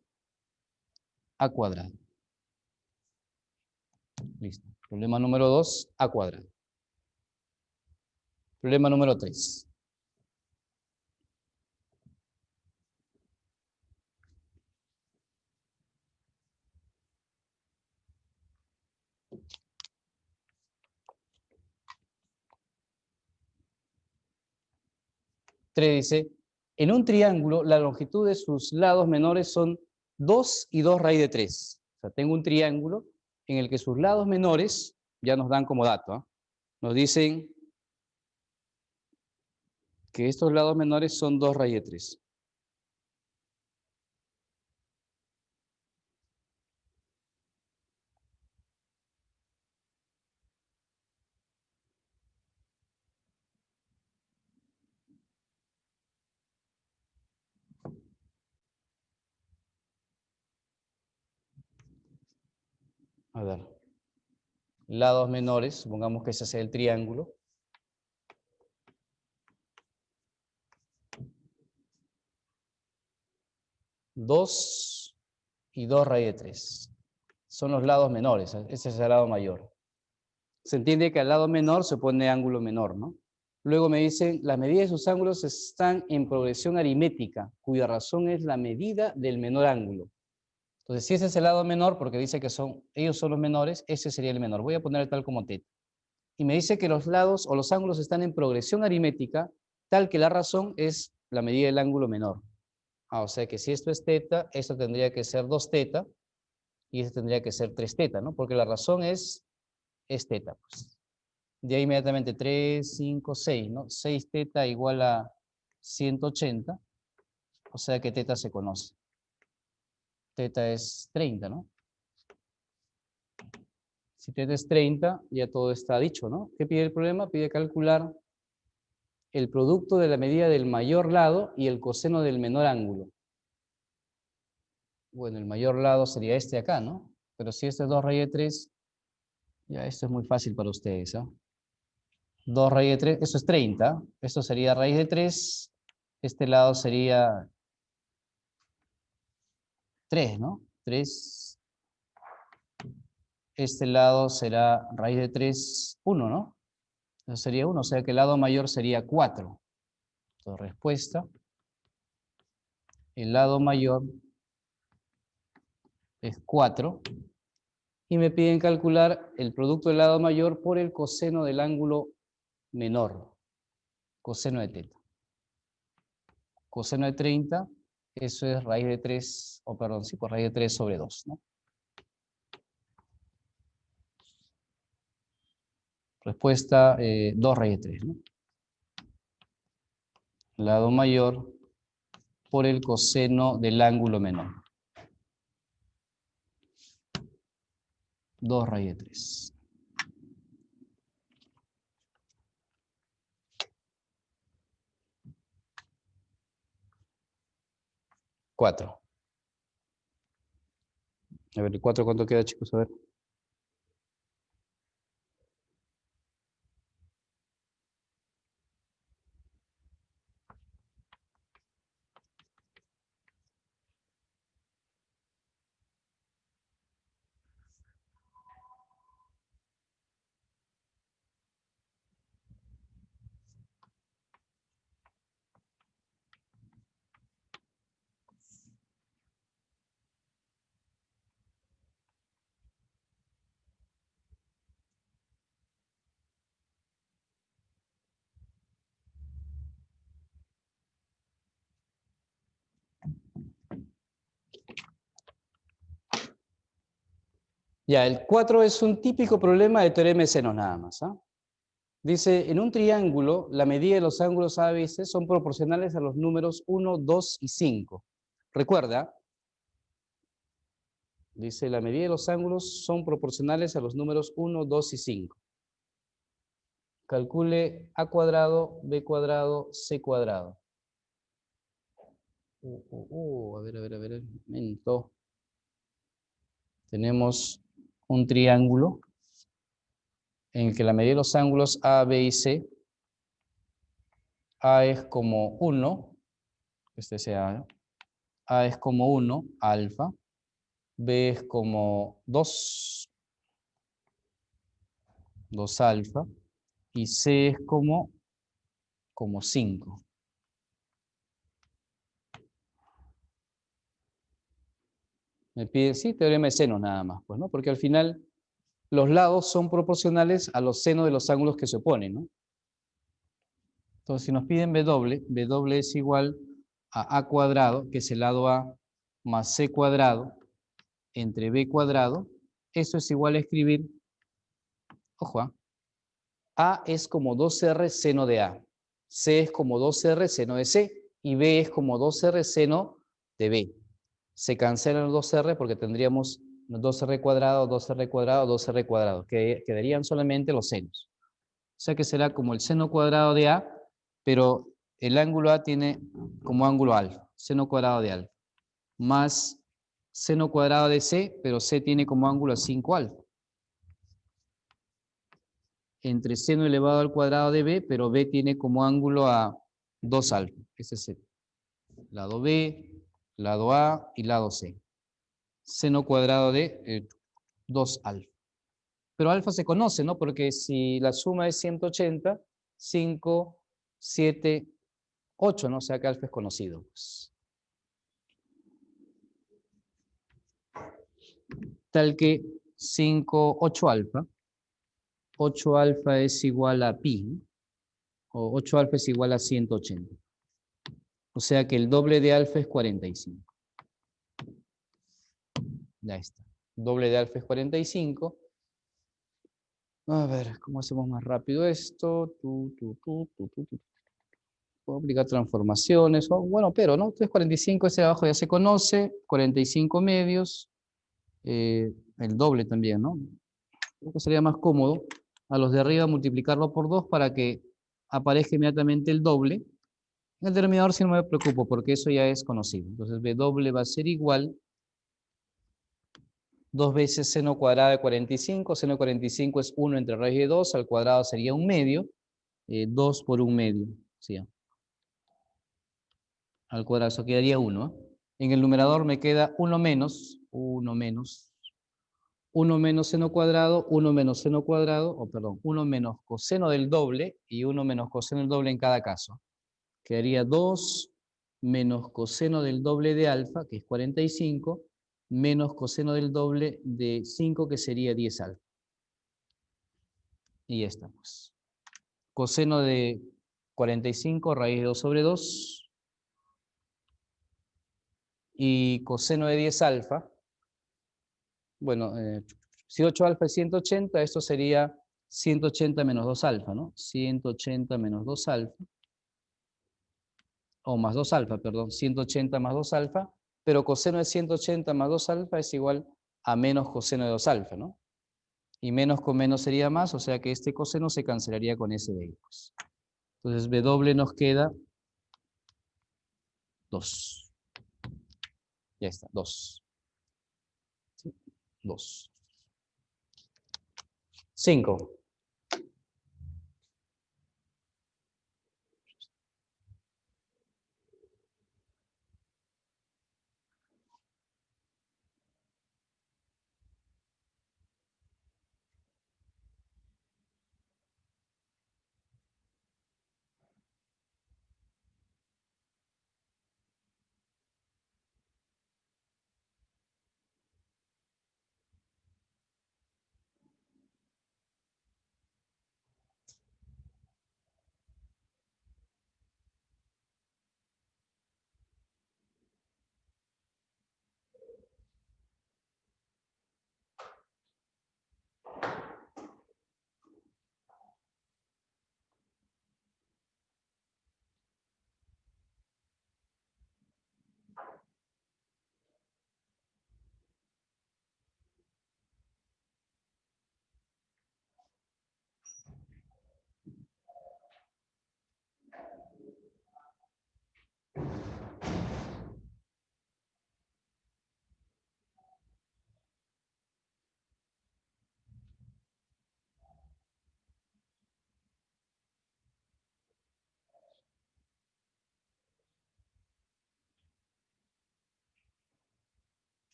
Speaker 1: a cuadrado. Listo. Problema número 2, a cuadrado. Problema número 3. Dice, en un triángulo la longitud de sus lados menores son 2 y 2 raíz de 3. O sea, tengo un triángulo en el que sus lados menores, ya nos dan como dato, ¿eh? Nos dicen que estos lados menores son 2 raíz de 3. A ver, lados menores, supongamos que ese sea el triángulo. Dos y 2 raíz de 3. Son los lados menores, ese es el lado mayor. Se entiende que al lado menor se pone ángulo menor, ¿no? Luego me dicen, las medidas de sus ángulos están en progresión aritmética, cuya razón es la medida del menor ángulo. Entonces, si ese es el lado menor, porque dice que ellos son los menores, ese sería el menor. Voy a poner tal como θ. Y me dice que los lados o los ángulos están en progresión aritmética, tal que la razón es la medida del ángulo menor. O sea que si esto es θ, esto tendría que ser 2θ, y esto tendría que ser 3θ, ¿no? Porque la razón es θ, pues. De ahí inmediatamente 3, 5, 6, ¿no? 6θ igual a 180, o sea que θ se conoce. θ es 30, ¿no? Si θ es 30, ya todo está dicho, ¿no? ¿Qué pide el problema? Pide calcular el producto de la medida del mayor lado y el coseno del menor ángulo. Bueno, el mayor lado sería este acá, ¿no? Pero si este es 2 raíz de 3, ya esto es muy fácil para ustedes, ¿ah? 2 raíz de 3, eso es 30. Esto sería raíz de 3. Este lado sería 3, ¿no? 3. Este lado será raíz de 3, 1, ¿no? Eso sería 1, o sea que el lado mayor sería 4. Entonces, respuesta, el lado mayor es 4. Y me piden calcular el producto del lado mayor por el coseno del ángulo menor. Coseno de θ. Coseno de 30, eso es raíz de 3, o perdón, sí, por raíz de 3 sobre 2, ¿no? Respuesta 2 raíz de 3, ¿no? Lado mayor por el coseno del ángulo menor. 2 raíz de 3. Cuatro. A ver, ¿el 4 cuánto queda, chicos? A ver. Ya, el 4 es un típico problema de teorema de senos nada más, ¿ah? Dice, en un triángulo, la medida de los ángulos A, B y C son proporcionales a los números 1, 2 y 5. Recuerda, dice, la medida de los ángulos son proporcionales a los números 1, 2 y 5. Calcule A cuadrado, B cuadrado, C cuadrado. A ver, un momento. Tenemos un triángulo en el que la medida de los ángulos A, B y C, A es como 1, este sea A es como 1, alfa, B es como 2, 2 alfa, y C es como 5. Me pide, sí, teorema de seno nada más, pues, ¿no? Porque al final los lados son proporcionales a los senos de los ángulos que se oponen, ¿no? Entonces, si nos piden W, W es igual a cuadrado, que es el lado A, más C cuadrado, entre B cuadrado. Eso es igual a escribir, ojo, A es como 2R seno de A, C es como 2R seno de C, y B es como 2R seno de B. Se cancelan los 2R porque tendríamos 2R cuadrado, 2R cuadrado, 2R cuadrado, que quedarían solamente los senos. O sea que será como el seno cuadrado de A, pero el ángulo A tiene como ángulo alfa, seno cuadrado de alfa, más seno cuadrado de C, pero C tiene como ángulo 5 alfa, entre seno elevado al cuadrado de B, pero B tiene como ángulo a 2 alfa. Ese es el lado B, lado A y lado C. Seno cuadrado de 2 alfa. Pero alfa se conoce, ¿no? Porque si la suma es 180, 5, 7, 8, ¿no? O sea que alfa es conocido, pues. Tal que 5, 8 alfa. 8 alfa es igual a pi, ¿no? O 8 alfa es igual a 180. O sea que el doble de alfa es 45. Ya está. Doble de alfa es 45. A ver, ¿cómo hacemos más rápido esto? Puedo aplicar transformaciones. Bueno, pero, ¿no? Entonces 45 ese de abajo ya se conoce. 45 medios. El doble también, ¿no? Creo que sería más cómodo a los de arriba multiplicarlo por 2 para que aparezca inmediatamente el doble. En el denominador sí no me preocupo porque eso ya es conocido. Entonces W va a ser igual 2 veces seno cuadrado de 45. Seno de 45 es 1 entre raíz de 2. Al cuadrado sería 1 medio. 2 por 1 medio. ¿Sí? Al cuadrado, eso quedaría 1. En el numerador me queda 1 menos. 1 menos. 1 menos seno cuadrado, 1 menos seno cuadrado, o perdón, 1 menos coseno del doble y 1 menos coseno del doble en cada caso. Quedaría 2 menos coseno del doble de alfa, que es 45, menos coseno del doble de 5, que sería 10 alfa. Y ya está, pues. Coseno de 45, raíz de 2 sobre 2. Y coseno de 10 alfa, bueno, si 8 alfa es 180, esto sería 180 menos 2 alfa, ¿no? 180 menos 2 alfa. O más 2 alfa, perdón, 180 más 2 alfa, pero coseno de 180 más 2 alfa es igual a menos coseno de 2 alfa, ¿no? Y menos con menos sería más, o sea que este coseno se cancelaría con ese de ahí, pues. Entonces W nos queda 2. Ya está, 2. ¿Sí? 2. 5.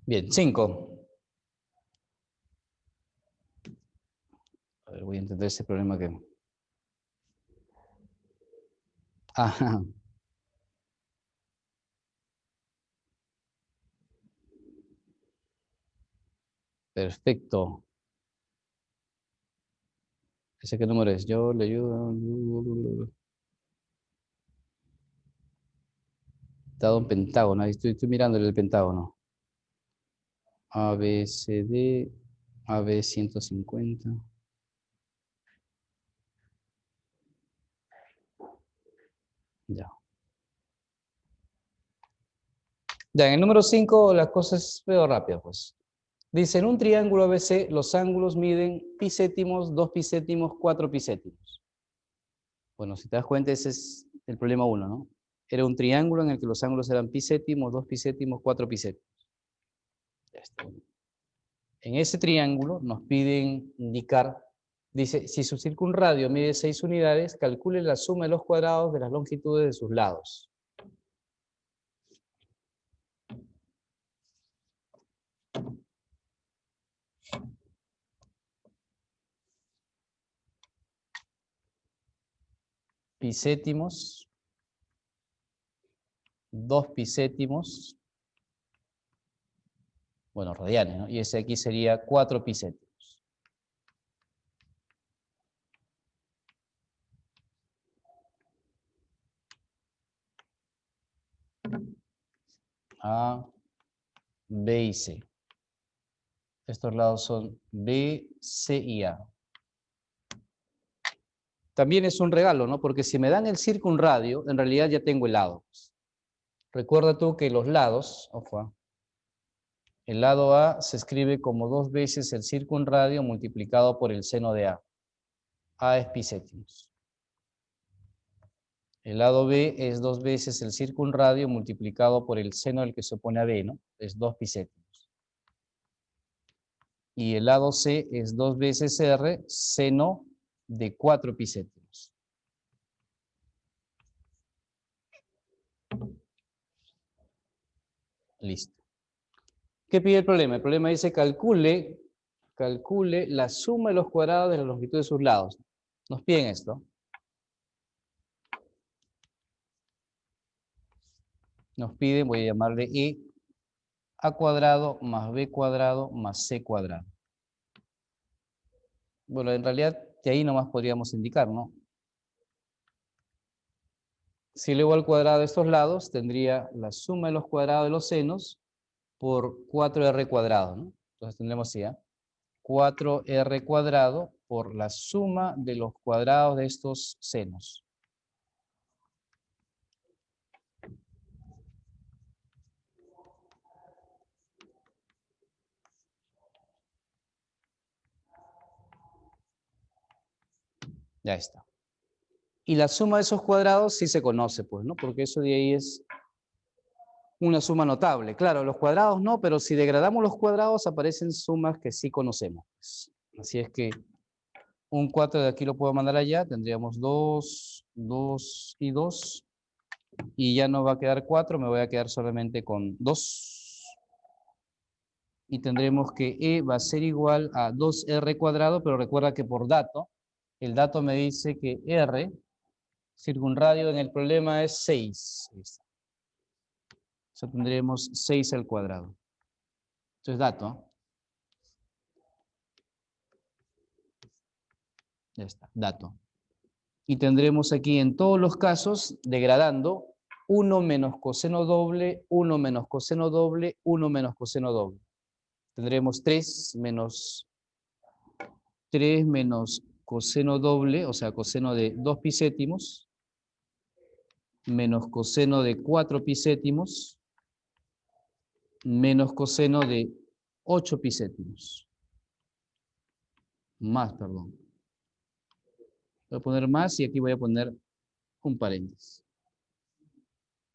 Speaker 1: Bien, 5. A ver, voy a entender ese problema que... Ajá. Perfecto. ¿Ese qué número es? Yo le ayudo. Está un pentágono. Ahí estoy mirándole el pentágono. ABCD, AB 150. Ya. Ya, en el número 5 las cosas veo rápido, pues. Dice, en un triángulo ABC los ángulos miden pi séptimos, 2 pi séptimos, 4 pi séptimos. Bueno, si te das cuenta, ese es el problema 1, ¿no? Era un triángulo en el que los ángulos eran pi séptimos, 2 pi séptimos, 4 pi séptimos. Ya está. En ese triángulo nos piden indicar, dice, si su circunradio mide 6 unidades, calcule la suma de los cuadrados de las longitudes de sus lados. Pi séptimos, 2 pi séptimos, bueno, radianes, ¿no? Y ese aquí sería 4 pi séptimos. A, B y C. Estos lados son B, C y A. También es un regalo, ¿no? Porque si me dan el circunradio, en realidad ya tengo el lado. Recuerda tú que los lados, ojo, el lado A se escribe como 2 veces el circunradio multiplicado por el seno de A. A es pi séptimos. El lado B es 2 veces el circunradio multiplicado por el seno del que se opone a B, ¿no? Es 2 pi séptimos. Y el lado C es 2 veces R, seno de 4 pi séptimos. Listo. ¿Qué pide el problema? El problema dice calcule la suma de los cuadrados de la longitud de sus lados. Nos piden esto. Nos piden, voy a llamarle E a cuadrado más B cuadrado más C cuadrado. Bueno, en realidad de ahí nomás podríamos indicar, ¿no? Si elevo al cuadrado de estos lados, tendría la suma de los cuadrados de los senos por 4r cuadrado, ¿no? Entonces tendremos así, ¿eh? 4r cuadrado por la suma de los cuadrados de estos senos. Ya está. Y la suma de esos cuadrados sí se conoce, pues, ¿no? Porque eso de ahí es una suma notable. Claro, los cuadrados no, pero si degradamos los cuadrados aparecen sumas que sí conocemos. Así es que un 4 de aquí lo puedo mandar allá, tendríamos 2, 2 y 2. Y ya no va a quedar 4, me voy a quedar solamente con 2. Y tendremos que E va a ser igual a 2R cuadrado, pero recuerda que por dato, el dato me dice que R, circunradio en el problema es 6. Eso tendremos 6 al cuadrado. Esto es dato. Ya está, dato. Y tendremos aquí en todos los casos, degradando, 1 menos coseno doble, 1 menos coseno doble, 1 menos coseno doble. Tendremos 3 menos coseno doble, o sea, coseno de 2 pi séptimos, menos coseno de 4 pi séptimos, menos coseno de 8 pi séptimos. Más, perdón. Voy a poner más y aquí voy a poner un paréntesis.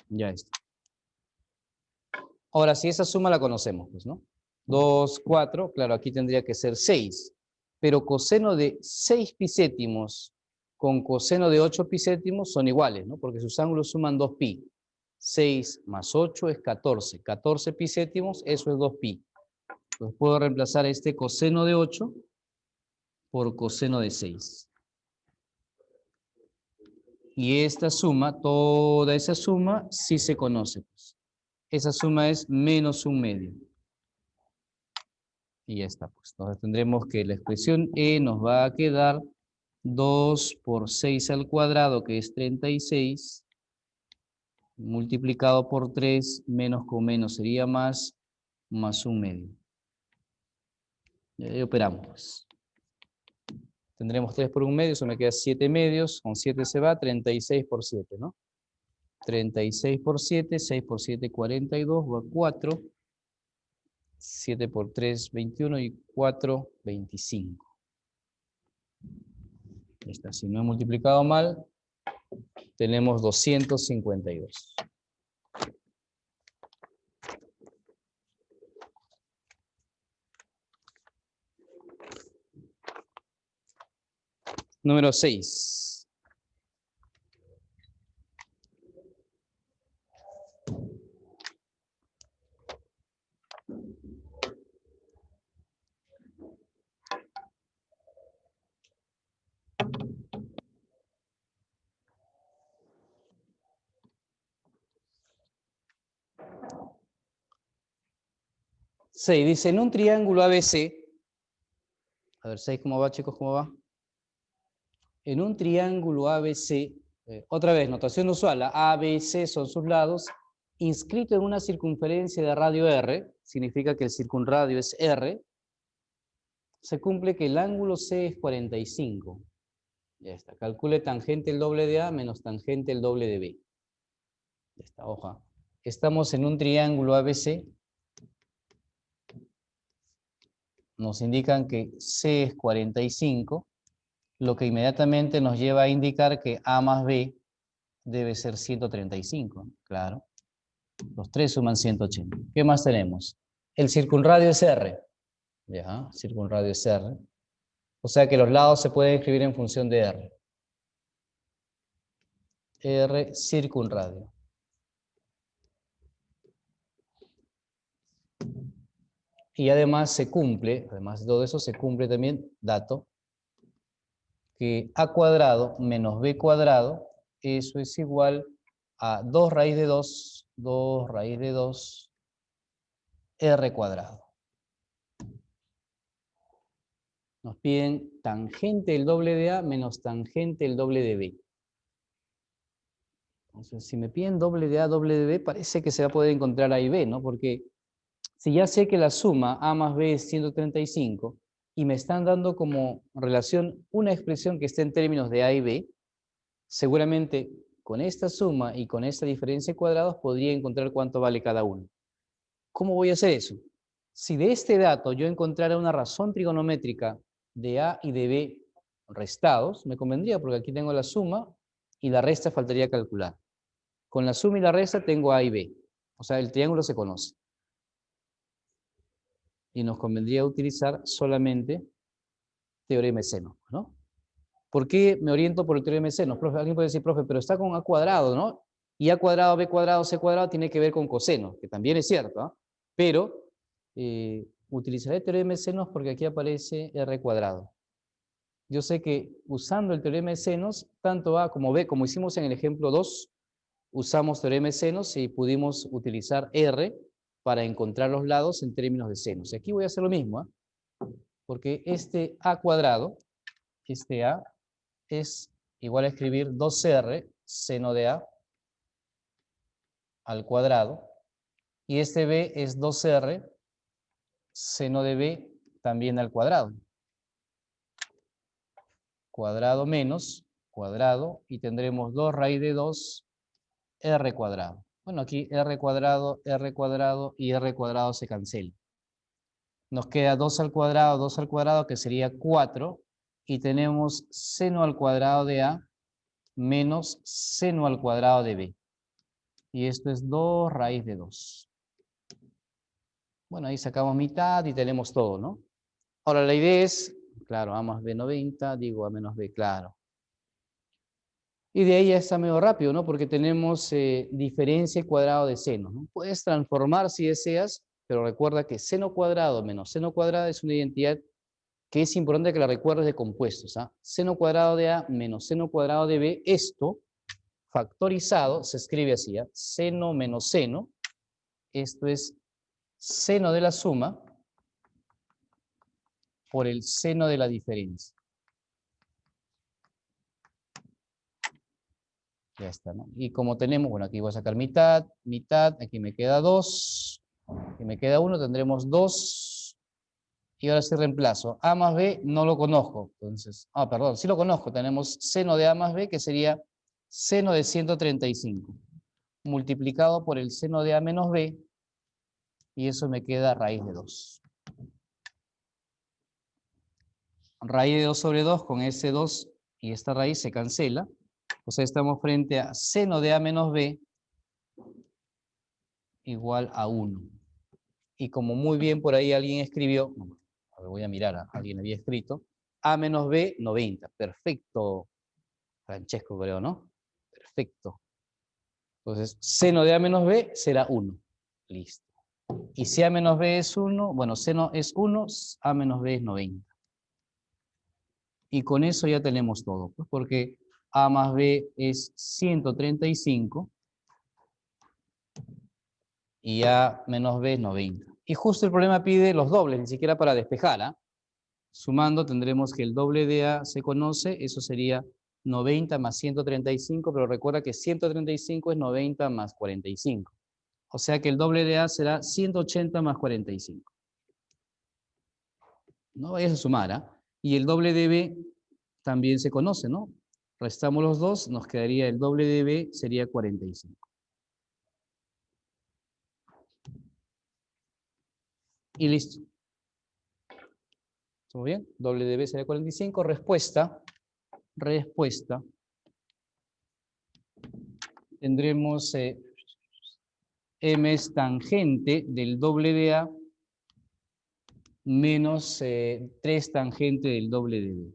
Speaker 1: Ya está. Ahora, si esa suma la conocemos, pues, ¿no? 2, 4, claro, aquí tendría que ser 6. Pero coseno de 6 pi séptimos con coseno de 8 pi séptimos son iguales, ¿no? Porque sus ángulos suman 2 pi. 6 más 8 es 14. 14 pi séptimos, eso es 2 pi. Entonces puedo reemplazar este coseno de 8 por coseno de 6. Y esta suma, toda esa suma, sí se conoce, pues. Esa suma es menos un medio. Y ya está, pues. Entonces tendremos que la expresión E nos va a quedar 2 por 6 al cuadrado, que es 36, multiplicado por 3, menos con menos sería más un medio. Y operamos, pues. Tendremos 3 por un medio, eso me queda 7 medios, con 7 se va, 36 por 7, ¿no? 36 por 7, 6 por 7, 42, va 4. 7 por 3, 21 y 4, 25. Esta, si no he multiplicado mal, tenemos 252. Número 6. Dice, en un triángulo ABC, a ver, 6, ¿cómo va, chicos? ¿Cómo va? En un triángulo ABC, otra vez, notación usual, A, B y C son sus lados, inscrito en una circunferencia de radio R, significa que el circunradio es R, se cumple que el ángulo C es 45. Ya está, calcule tangente el doble de A menos tangente el doble de B. Ya está, hoja. Estamos en un triángulo ABC, nos indican que C es 45, lo que inmediatamente nos lleva a indicar que A más B debe ser 135, claro. Los tres suman 180. ¿Qué más tenemos? El circunradio es R. Ya, circunradio es R. O sea que los lados se pueden escribir en función de R. R circunradio. Y además se cumple, además de todo eso, se cumple también, dato, que A cuadrado menos B cuadrado, eso es igual a 2 raíz de 2, 2 raíz de 2, R cuadrado. Nos piden tangente el doble de A menos tangente el doble de B. Entonces, si me piden doble de A, doble de B, parece que se va a poder encontrar A y B, ¿no? Porque si ya sé que la suma A más B es 135 y me están dando como relación una expresión que esté en términos de A y B, seguramente con esta suma y con esta diferencia de cuadrados podría encontrar cuánto vale cada uno. ¿Cómo voy a hacer eso? Si de este dato yo encontrara una razón trigonométrica de A y de B restados, me convendría porque aquí tengo la suma y la resta faltaría calcular. Con la suma y la resta tengo A y B. O sea, el triángulo se conoce. Y nos convendría utilizar solamente teorema de seno, ¿no? ¿Por qué me oriento por el teorema de seno? Profe, alguien puede decir, profe, pero está con A cuadrado, ¿no? Y A cuadrado, B cuadrado, C cuadrado tiene que ver con coseno, que también es cierto, ¿no? Pero utilizaré teorema de senos porque aquí aparece R cuadrado. Yo sé que usando el teorema de senos, tanto A como B, como hicimos en el ejemplo 2, usamos teorema de senos y pudimos utilizar R para encontrar los lados en términos de senos. Aquí voy a hacer lo mismo, ¿eh? Porque este A cuadrado, este A, es igual a escribir 2R seno de A al cuadrado, y este B es 2R seno de B también al cuadrado. Cuadrado menos cuadrado, y tendremos 2 raíz de 2 R cuadrado. Bueno, aquí R cuadrado y R cuadrado se cancela. Nos queda 2 al cuadrado, que sería 4, y tenemos seno al cuadrado de A menos seno al cuadrado de B. Y esto es 2 raíz de 2. Bueno, ahí sacamos mitad y tenemos todo, ¿no? Ahora la idea es, claro, A más B 90, digo A menos B, claro. Y de ahí ya está medio rápido, ¿no? Porque tenemos diferencia cuadrado de seno, ¿no? Puedes transformar si deseas, pero recuerda que seno cuadrado menos seno cuadrado es una identidad que es importante que la recuerdes de compuestos. ¿Ah? Seno cuadrado de A menos seno cuadrado de B, esto factorizado se escribe así, ¿ah? Seno menos seno, esto es seno de la suma por el seno de la diferencia. Ya está, ¿no? Y como tenemos, bueno, aquí voy a sacar mitad, mitad, aquí me queda 2, aquí me queda 1, tendremos 2, y ahora sí reemplazo. A más B no lo conozco, entonces, perdón, sí lo conozco, tenemos seno de A más B, que sería seno de 135, multiplicado por el seno de A menos B, y eso me queda raíz de 2. Raíz de 2 sobre 2, con ese 2 y esta raíz se cancela, O sea, estamos frente a seno de A menos B igual a 1. Y como muy bien por ahí alguien escribió, a ver, voy a mirar, alguien había escrito, A menos B, 90. Perfecto, Francesco creo, ¿no? Perfecto. Entonces, seno de A menos B será 1. Listo. Y si A menos B es 1, bueno, seno es 1, A menos B es 90. Y con eso ya tenemos todo, pues porque A más B es 135 y A menos B es 90. Y justo el problema pide los dobles, ni siquiera para despejar, ¿ah? Sumando tendremos que el doble de A se conoce, eso sería 90 más 135, pero recuerda que 135 es 90 más 45. O sea que el doble de A será 180 más 45. No vayas a sumar, ¿ah? Y el doble de B también se conoce, ¿no? Restamos los dos, nos quedaría el doble de B, sería 45. Y listo. ¿Estamos bien? Doble de B sería 45. Respuesta. Tendremos M es tangente del doble de A menos 3 tangente del doble de B.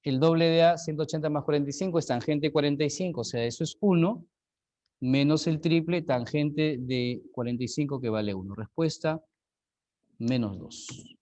Speaker 1: El doble de A, 180 más 45, es tangente de 45, o sea, eso es 1, menos el triple tangente de 45 que vale 1. Respuesta, menos 2.